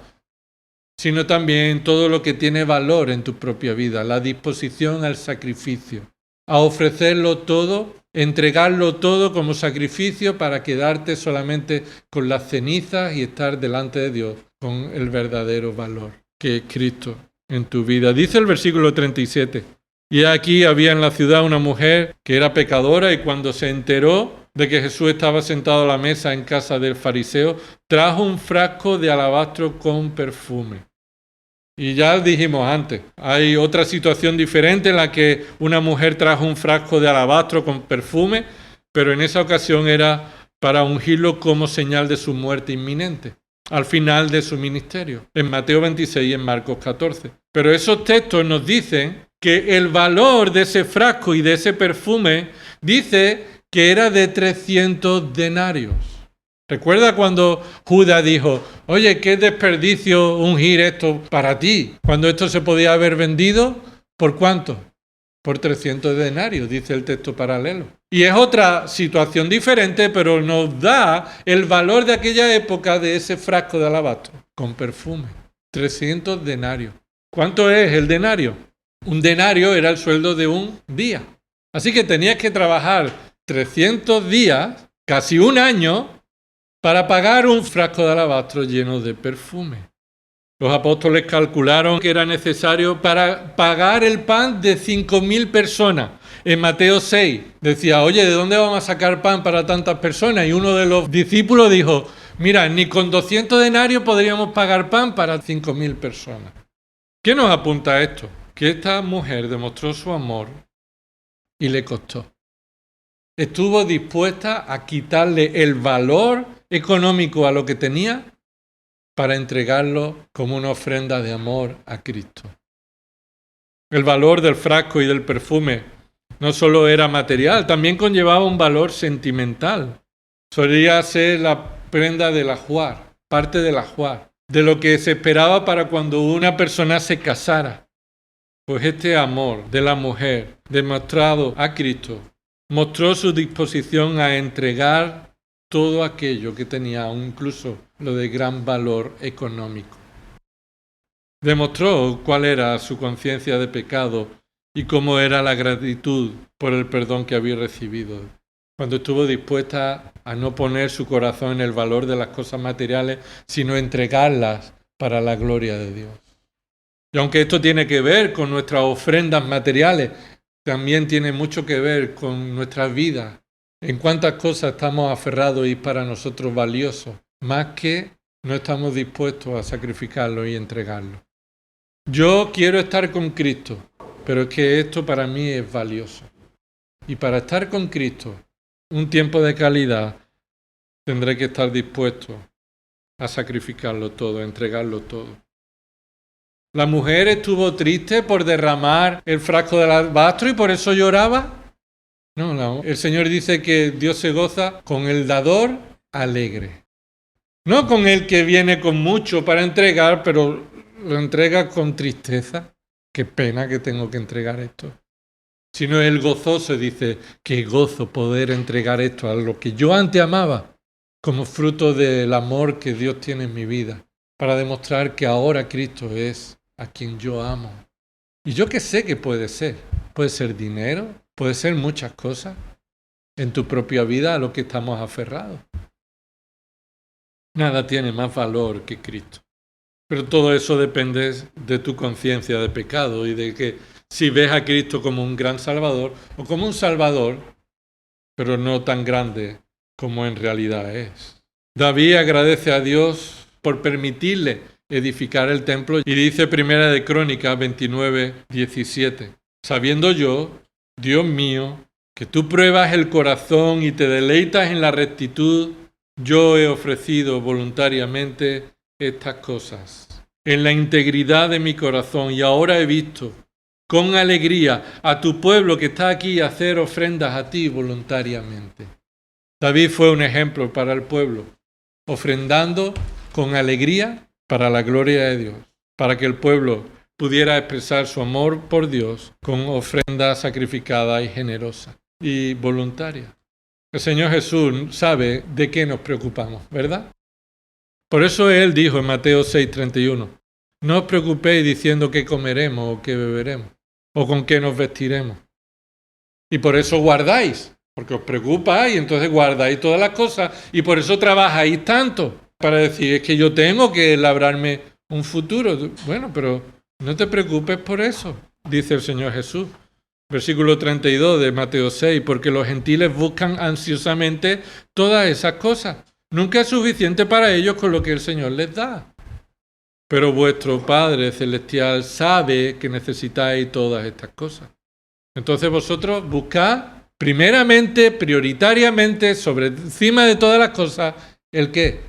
sino también todo lo que tiene valor en tu propia vida, la disposición al sacrificio, a ofrecerlo todo, entregarlo todo como sacrificio para quedarte solamente con las cenizas y estar delante de Dios con el verdadero valor que es Cristo en tu vida. Dice el versículo 37, y aquí había en la ciudad una mujer que era pecadora y cuando se enteró de que Jesús estaba sentado a la mesa en casa del fariseo, trajo un frasco de alabastro con perfume. Y ya dijimos antes, hay otra situación diferente en la que una mujer trajo un frasco de alabastro con perfume, pero en esa ocasión era para ungirlo como señal de su muerte inminente, al final de su ministerio, en Mateo 26 y en Marcos 14. Pero esos textos nos dicen que el valor de ese frasco y de ese perfume dice que era de 300 denarios. ¿Recuerda cuando Judas dijo, oye, qué desperdicio ungir esto para ti, cuando esto se podía haber vendido? ¿Por cuánto? Por 300 denarios, dice el texto paralelo. Y es otra situación diferente, pero nos da el valor de aquella época de ese frasco de alabastro con perfume. 300 denarios. ¿Cuánto es el denario? Un denario era el sueldo de un día. Así que tenías que trabajar 300 días, casi un año, para pagar un frasco de alabastro lleno de perfume. Los apóstoles calcularon que era necesario para pagar el pan de 5.000 personas. En Mateo 6 decía, oye, ¿de dónde vamos a sacar pan para tantas personas? Y uno de los discípulos dijo, mira, ni con 200 denarios podríamos pagar pan para 5.000 personas. ¿Qué nos apunta esto? Que esta mujer demostró su amor y le costó. Estuvo dispuesta a quitarle el valor económico a lo que tenía para entregarlo como una ofrenda de amor a Cristo. El valor del frasco y del perfume no solo era material, también conllevaba un valor sentimental. Solía ser la prenda del ajuar, parte del ajuar, de lo que se esperaba para cuando una persona se casara. Pues este amor de la mujer demostrado a Cristo mostró su disposición a entregar todo aquello que tenía, incluso lo de gran valor económico. Demostró cuál era su conciencia de pecado y cómo era la gratitud por el perdón que había recibido. Cuando estuvo dispuesta a no poner su corazón en el valor de las cosas materiales, sino entregarlas para la gloria de Dios. Y aunque esto tiene que ver con nuestras ofrendas materiales, también tiene mucho que ver con nuestras vidas. En cuántas cosas estamos aferrados y para nosotros valiosos, más que no estamos dispuestos a sacrificarlo y entregarlo. Yo quiero estar con Cristo, pero es que esto para mí es valioso. Y para estar con Cristo, un tiempo de calidad, tendré que estar dispuesto a sacrificarlo todo, a entregarlo todo. ¿La mujer estuvo triste por derramar el frasco del alabastro y por eso lloraba? No, el Señor dice que Dios se goza con el dador alegre. No con el que viene con mucho para entregar, pero lo entrega con tristeza. Qué pena que tengo que entregar esto. Sino el gozoso dice, qué gozo poder entregar esto a lo que yo antes amaba, como fruto del amor que Dios tiene en mi vida, para demostrar que ahora Cristo es a quien yo amo. Y yo que sé que puede ser dinero, puede ser muchas cosas en tu propia vida a lo que estamos aferrados. Nada tiene más valor que Cristo. Pero todo eso depende de tu conciencia de pecado y de que si ves a Cristo como un gran Salvador o como un Salvador, pero no tan grande como en realidad es. David agradece a Dios por permitirle edificar el templo y dice Primera de Crónicas 29:17, sabiendo yo, Dios mío, que tú pruebas el corazón y te deleitas en la rectitud, yo he ofrecido voluntariamente estas cosas en la integridad de mi corazón y ahora he visto con alegría a tu pueblo que está aquí hacer ofrendas a ti voluntariamente. David fue un ejemplo para el pueblo, ofrendando con alegría para la gloria de Dios, para que el pueblo pudiera expresar su amor por Dios con ofrenda sacrificada y generosa y voluntaria. El Señor Jesús sabe de qué nos preocupamos, ¿verdad? Por eso Él dijo en Mateo 6:31, no os preocupéis diciendo qué comeremos o qué beberemos, o con qué nos vestiremos. Y por eso guardáis, porque os preocupáis y entonces guardáis todas las cosas y por eso trabajáis tanto, para decir, es que yo tengo que labrarme un futuro. Bueno, pero no te preocupes por eso, dice el Señor Jesús. Versículo 32 de Mateo 6, porque los gentiles buscan ansiosamente todas esas cosas. Nunca es suficiente para ellos con lo que el Señor les da. Pero vuestro Padre Celestial sabe que necesitáis todas estas cosas. Entonces vosotros buscad primeramente, prioritariamente, sobre encima de todas las cosas, ¿el qué?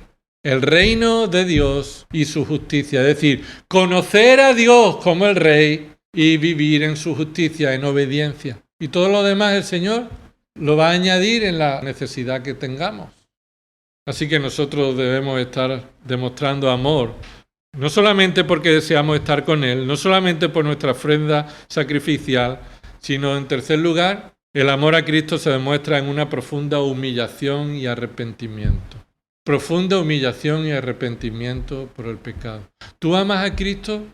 El reino de Dios y su justicia. Es decir, conocer a Dios como el Rey y vivir en su justicia, en obediencia. Y todo lo demás el Señor lo va a añadir en la necesidad que tengamos. Así que nosotros debemos estar demostrando amor, no solamente porque deseamos estar con Él, no solamente por nuestra ofrenda sacrificial, sino en tercer lugar, el amor a Cristo se demuestra en una profunda humillación y arrepentimiento. Profunda humillación y arrepentimiento por el pecado. ¿Tú amas a Cristo?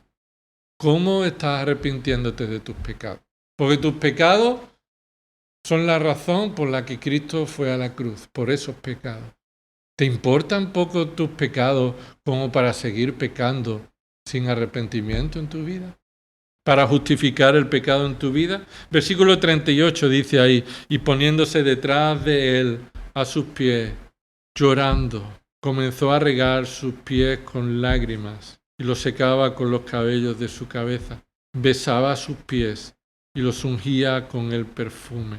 ¿Cómo estás arrepintiéndote de tus pecados? Porque tus pecados son la razón por la que Cristo fue a la cruz, por esos pecados. ¿Te importan poco tus pecados como para seguir pecando sin arrepentimiento en tu vida? ¿Para justificar el pecado en tu vida? Versículo 38 dice ahí, y poniéndose detrás de él a sus pies, llorando, comenzó a regar sus pies con lágrimas y los secaba con los cabellos de su cabeza. Besaba sus pies y los ungía con el perfume.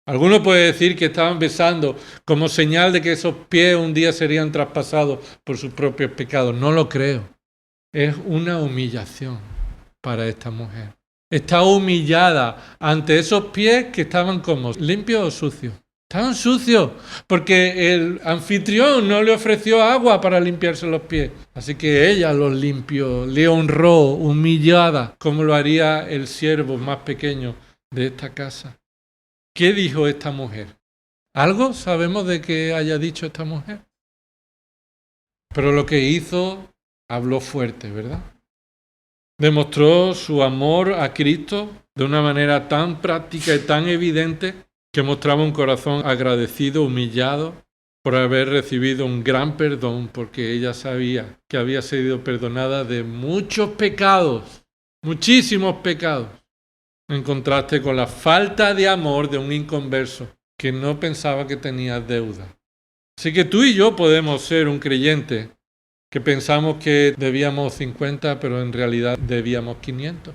Alguno puede decir que estaban besando como señal de que esos pies un día serían traspasados por sus propios pecados. No lo creo. Es una humillación para esta mujer. Está humillada ante esos pies que estaban como limpios o sucios. Estaban sucios porque el anfitrión no le ofreció agua para limpiarse los pies. Así que ella los limpió, le honró, humillada, como lo haría el siervo más pequeño de esta casa. ¿Qué dijo esta mujer? ¿Algo sabemos de que haya dicho esta mujer? Pero lo que hizo, habló fuerte, ¿verdad? Demostró su amor a Cristo de una manera tan práctica y tan evidente que mostraba un corazón agradecido, humillado, por haber recibido un gran perdón, porque ella sabía que había sido perdonada de muchos pecados, muchísimos pecados, en contraste con la falta de amor de un inconverso que no pensaba que tenía deuda. Así que tú y yo podemos ser un creyente que pensamos que debíamos 50, pero en realidad debíamos 500.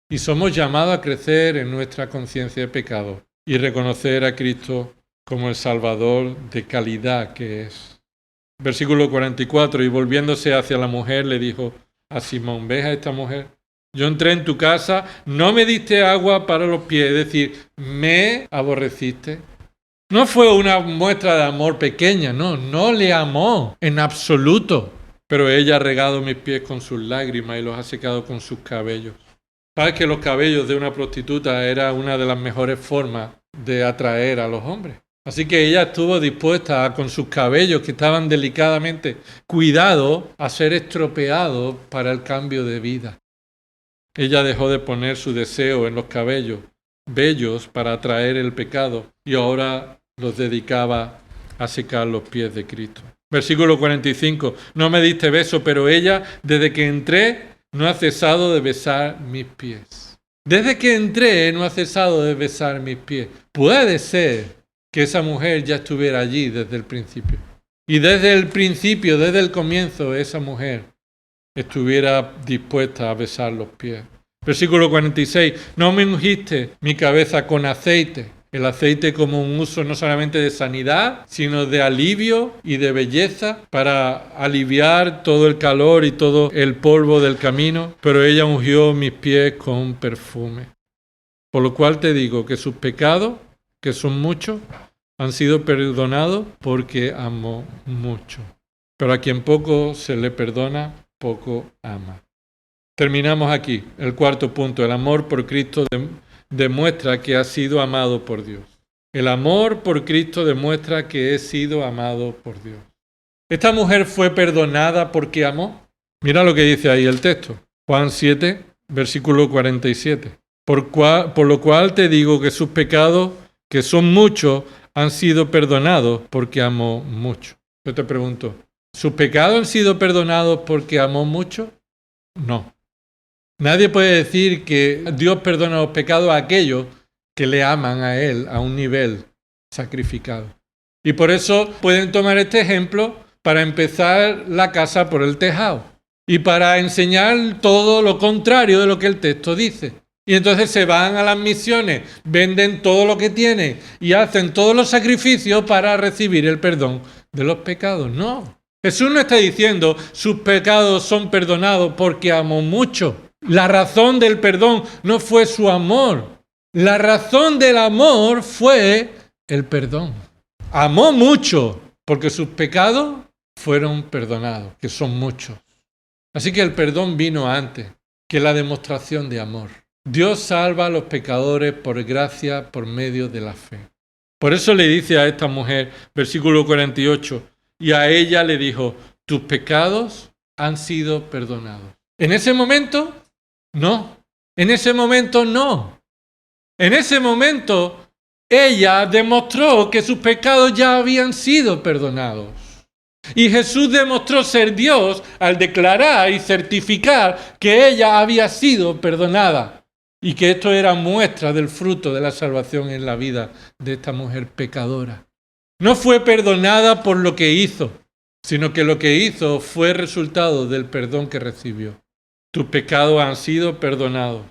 Y somos llamados a crecer en nuestra conciencia de pecado y reconocer a Cristo como el Salvador de calidad que es. Versículo 44, y volviéndose hacia la mujer le dijo a Simón, ¿ves a esta mujer? Yo entré en tu casa, no me diste agua para los pies, es decir, me aborreciste. No fue una muestra de amor pequeña, no le amó en absoluto. Pero ella ha regado mis pies con sus lágrimas y los ha secado con sus cabellos. ¿Sabes que los cabellos de una prostituta era una de las mejores formas de atraer a los hombres? Así que ella estuvo dispuesta con sus cabellos que estaban delicadamente cuidados a ser estropeados para el cambio de vida. Ella dejó de poner su deseo en los cabellos bellos para atraer el pecado y ahora los dedicaba a secar los pies de Cristo. Versículo 45, no me diste beso, pero ella, desde que entré, no ha cesado de besar mis pies. Desde que entré, no ha cesado de besar mis pies. Puede ser que esa mujer ya estuviera allí desde el principio. Y desde el principio, desde el comienzo, esa mujer estuviera dispuesta a besar los pies. Versículo 46, no me ungiste mi cabeza con aceite. El aceite como un uso no solamente de sanidad, sino de alivio y de belleza para aliviar todo el calor y todo el polvo del camino, pero ella ungió mis pies con perfume. Por lo cual te digo que sus pecados, que son muchos, han sido perdonados porque amó mucho. Pero a quien poco se le perdona, poco ama. Terminamos aquí. El cuarto punto, el amor por Cristo demuestra que ha sido amado por Dios. El amor por Cristo demuestra que he sido amado por Dios. Esta mujer fue perdonada porque amó. Mira lo que dice ahí el texto. Juan 7, versículo 47. Por lo cual te digo que sus pecados, que son muchos, han sido perdonados porque amó mucho. Yo te pregunto, ¿sus pecados han sido perdonados porque amó mucho? No. Nadie puede decir que Dios perdona los pecados a aquellos que le aman a Él a un nivel sacrificado. Y por eso pueden tomar este ejemplo para empezar la casa por el tejado y para enseñar todo lo contrario de lo que el texto dice. Y entonces se van a las misiones, venden todo lo que tienen y hacen todos los sacrificios para recibir el perdón de los pecados. No, Jesús no está diciendo sus pecados son perdonados porque amó mucho. La razón del perdón no fue su amor. La razón del amor fue el perdón. Amó mucho porque sus pecados fueron perdonados, que son muchos. Así que el perdón vino antes que la demostración de amor. Dios salva a los pecadores por gracia, por medio de la fe. Por eso le dice a esta mujer, versículo 48, y a ella le dijo, tus pecados han sido perdonados. En ese momento, no. En ese momento, no. En ese momento, ella demostró que sus pecados ya habían sido perdonados. Y Jesús demostró ser Dios al declarar y certificar que ella había sido perdonada y que esto era muestra del fruto de la salvación en la vida de esta mujer pecadora. No fue perdonada por lo que hizo, sino que lo que hizo fue resultado del perdón que recibió. Tus pecados han sido perdonados.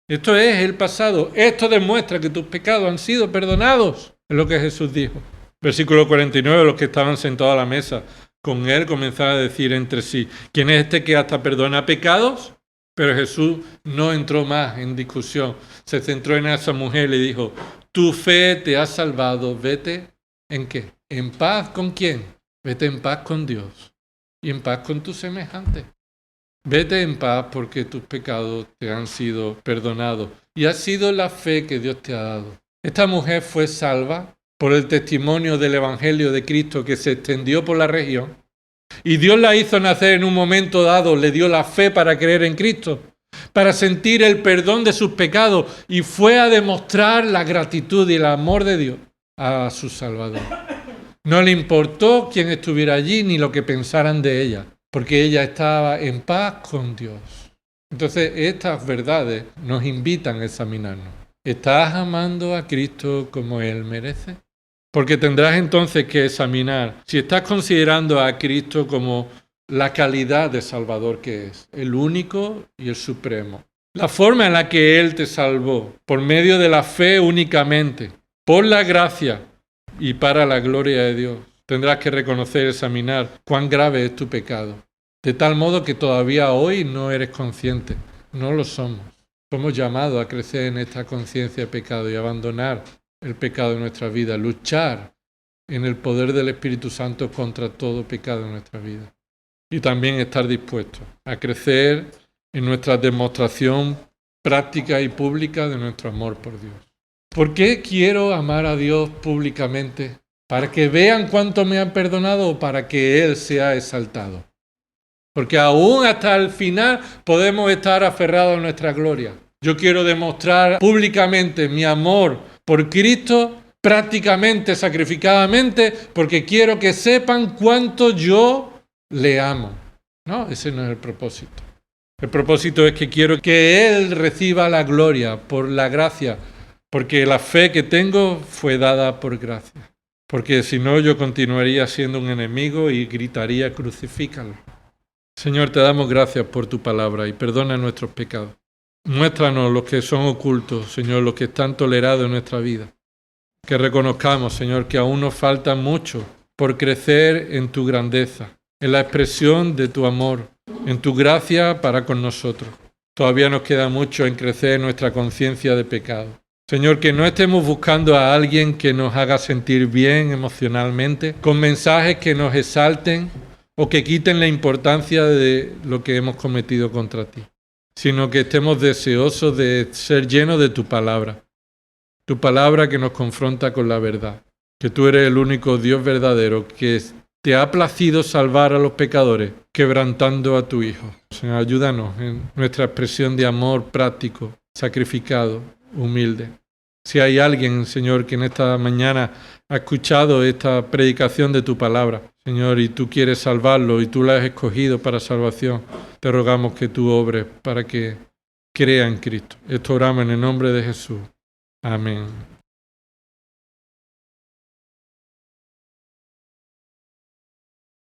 Esto es el pasado. Esto demuestra que tus pecados han sido perdonados. Es lo que Jesús dijo. Versículo 49, los que estaban sentados a la mesa con él comenzaron a decir entre sí, ¿quién es este que hasta perdona pecados? Pero Jesús no entró más en discusión. Se centró en esa mujer y le dijo, tu fe te ha salvado, vete, ¿en qué? ¿En paz con quién? Vete en paz con Dios y en paz con tus semejantes. Vete en paz porque tus pecados te han sido perdonados y ha sido la fe que Dios te ha dado. Esta mujer fue salva por el testimonio del Evangelio de Cristo que se extendió por la región. Y Dios la hizo nacer en un momento dado, le dio la fe para creer en Cristo, para sentir el perdón de sus pecados y fue a demostrar la gratitud y el amor de Dios a su Salvador. No le importó quién estuviera allí ni lo que pensaran de ella, porque ella estaba en paz con Dios. Entonces estas verdades nos invitan a examinarnos. ¿Estás amando a Cristo como Él merece? Porque tendrás entonces que examinar si estás considerando a Cristo como la calidad de Salvador que es, el único y el supremo. La forma en la que Él te salvó, por medio de la fe únicamente, por la gracia y para la gloria de Dios. Tendrás que reconocer, examinar cuán grave es tu pecado. De tal modo que todavía hoy no eres consciente, no lo somos. Somos llamados a crecer en esta conciencia de pecado y abandonar el pecado en nuestra vida, luchar en el poder del Espíritu Santo contra todo pecado en nuestra vida. Y también estar dispuestos a crecer en nuestra demostración práctica y pública de nuestro amor por Dios. ¿Por qué quiero amar a Dios públicamente? ¿Para que vean cuánto me han perdonado o para que Él sea exaltado? Porque aún hasta el final podemos estar aferrados a nuestra gloria. Yo quiero demostrar públicamente mi amor por Cristo, prácticamente, sacrificadamente, porque quiero que sepan cuánto yo le amo. No, ese no es el propósito. El propósito es que quiero que Él reciba la gloria por la gracia, porque la fe que tengo fue dada por gracia. Porque si no, yo continuaría siendo un enemigo y gritaría, crucifícalo. Señor, te damos gracias por tu palabra y perdona nuestros pecados. Muéstranos los que son ocultos, Señor, los que están tolerados en nuestra vida. Que reconozcamos, Señor, que aún nos falta mucho por crecer en tu grandeza, en la expresión de tu amor, en tu gracia para con nosotros. Todavía nos queda mucho en crecer en nuestra conciencia de pecado. Señor, que no estemos buscando a alguien que nos haga sentir bien emocionalmente, con mensajes que nos exalten o que quiten la importancia de lo que hemos cometido contra ti, sino que estemos deseosos de ser llenos de tu palabra que nos confronta con la verdad, que tú eres el único Dios verdadero, que te ha placido salvar a los pecadores, quebrantando a tu Hijo. Señor, ayúdanos en nuestra expresión de amor práctico, sacrificado, humilde. Si hay alguien, Señor, que en esta mañana ha escuchado esta predicación de tu palabra, Señor, y tú quieres salvarlo y tú la has escogido para salvación, te rogamos que tú obres para que crea en Cristo. Esto oramos en el nombre de Jesús. Amén.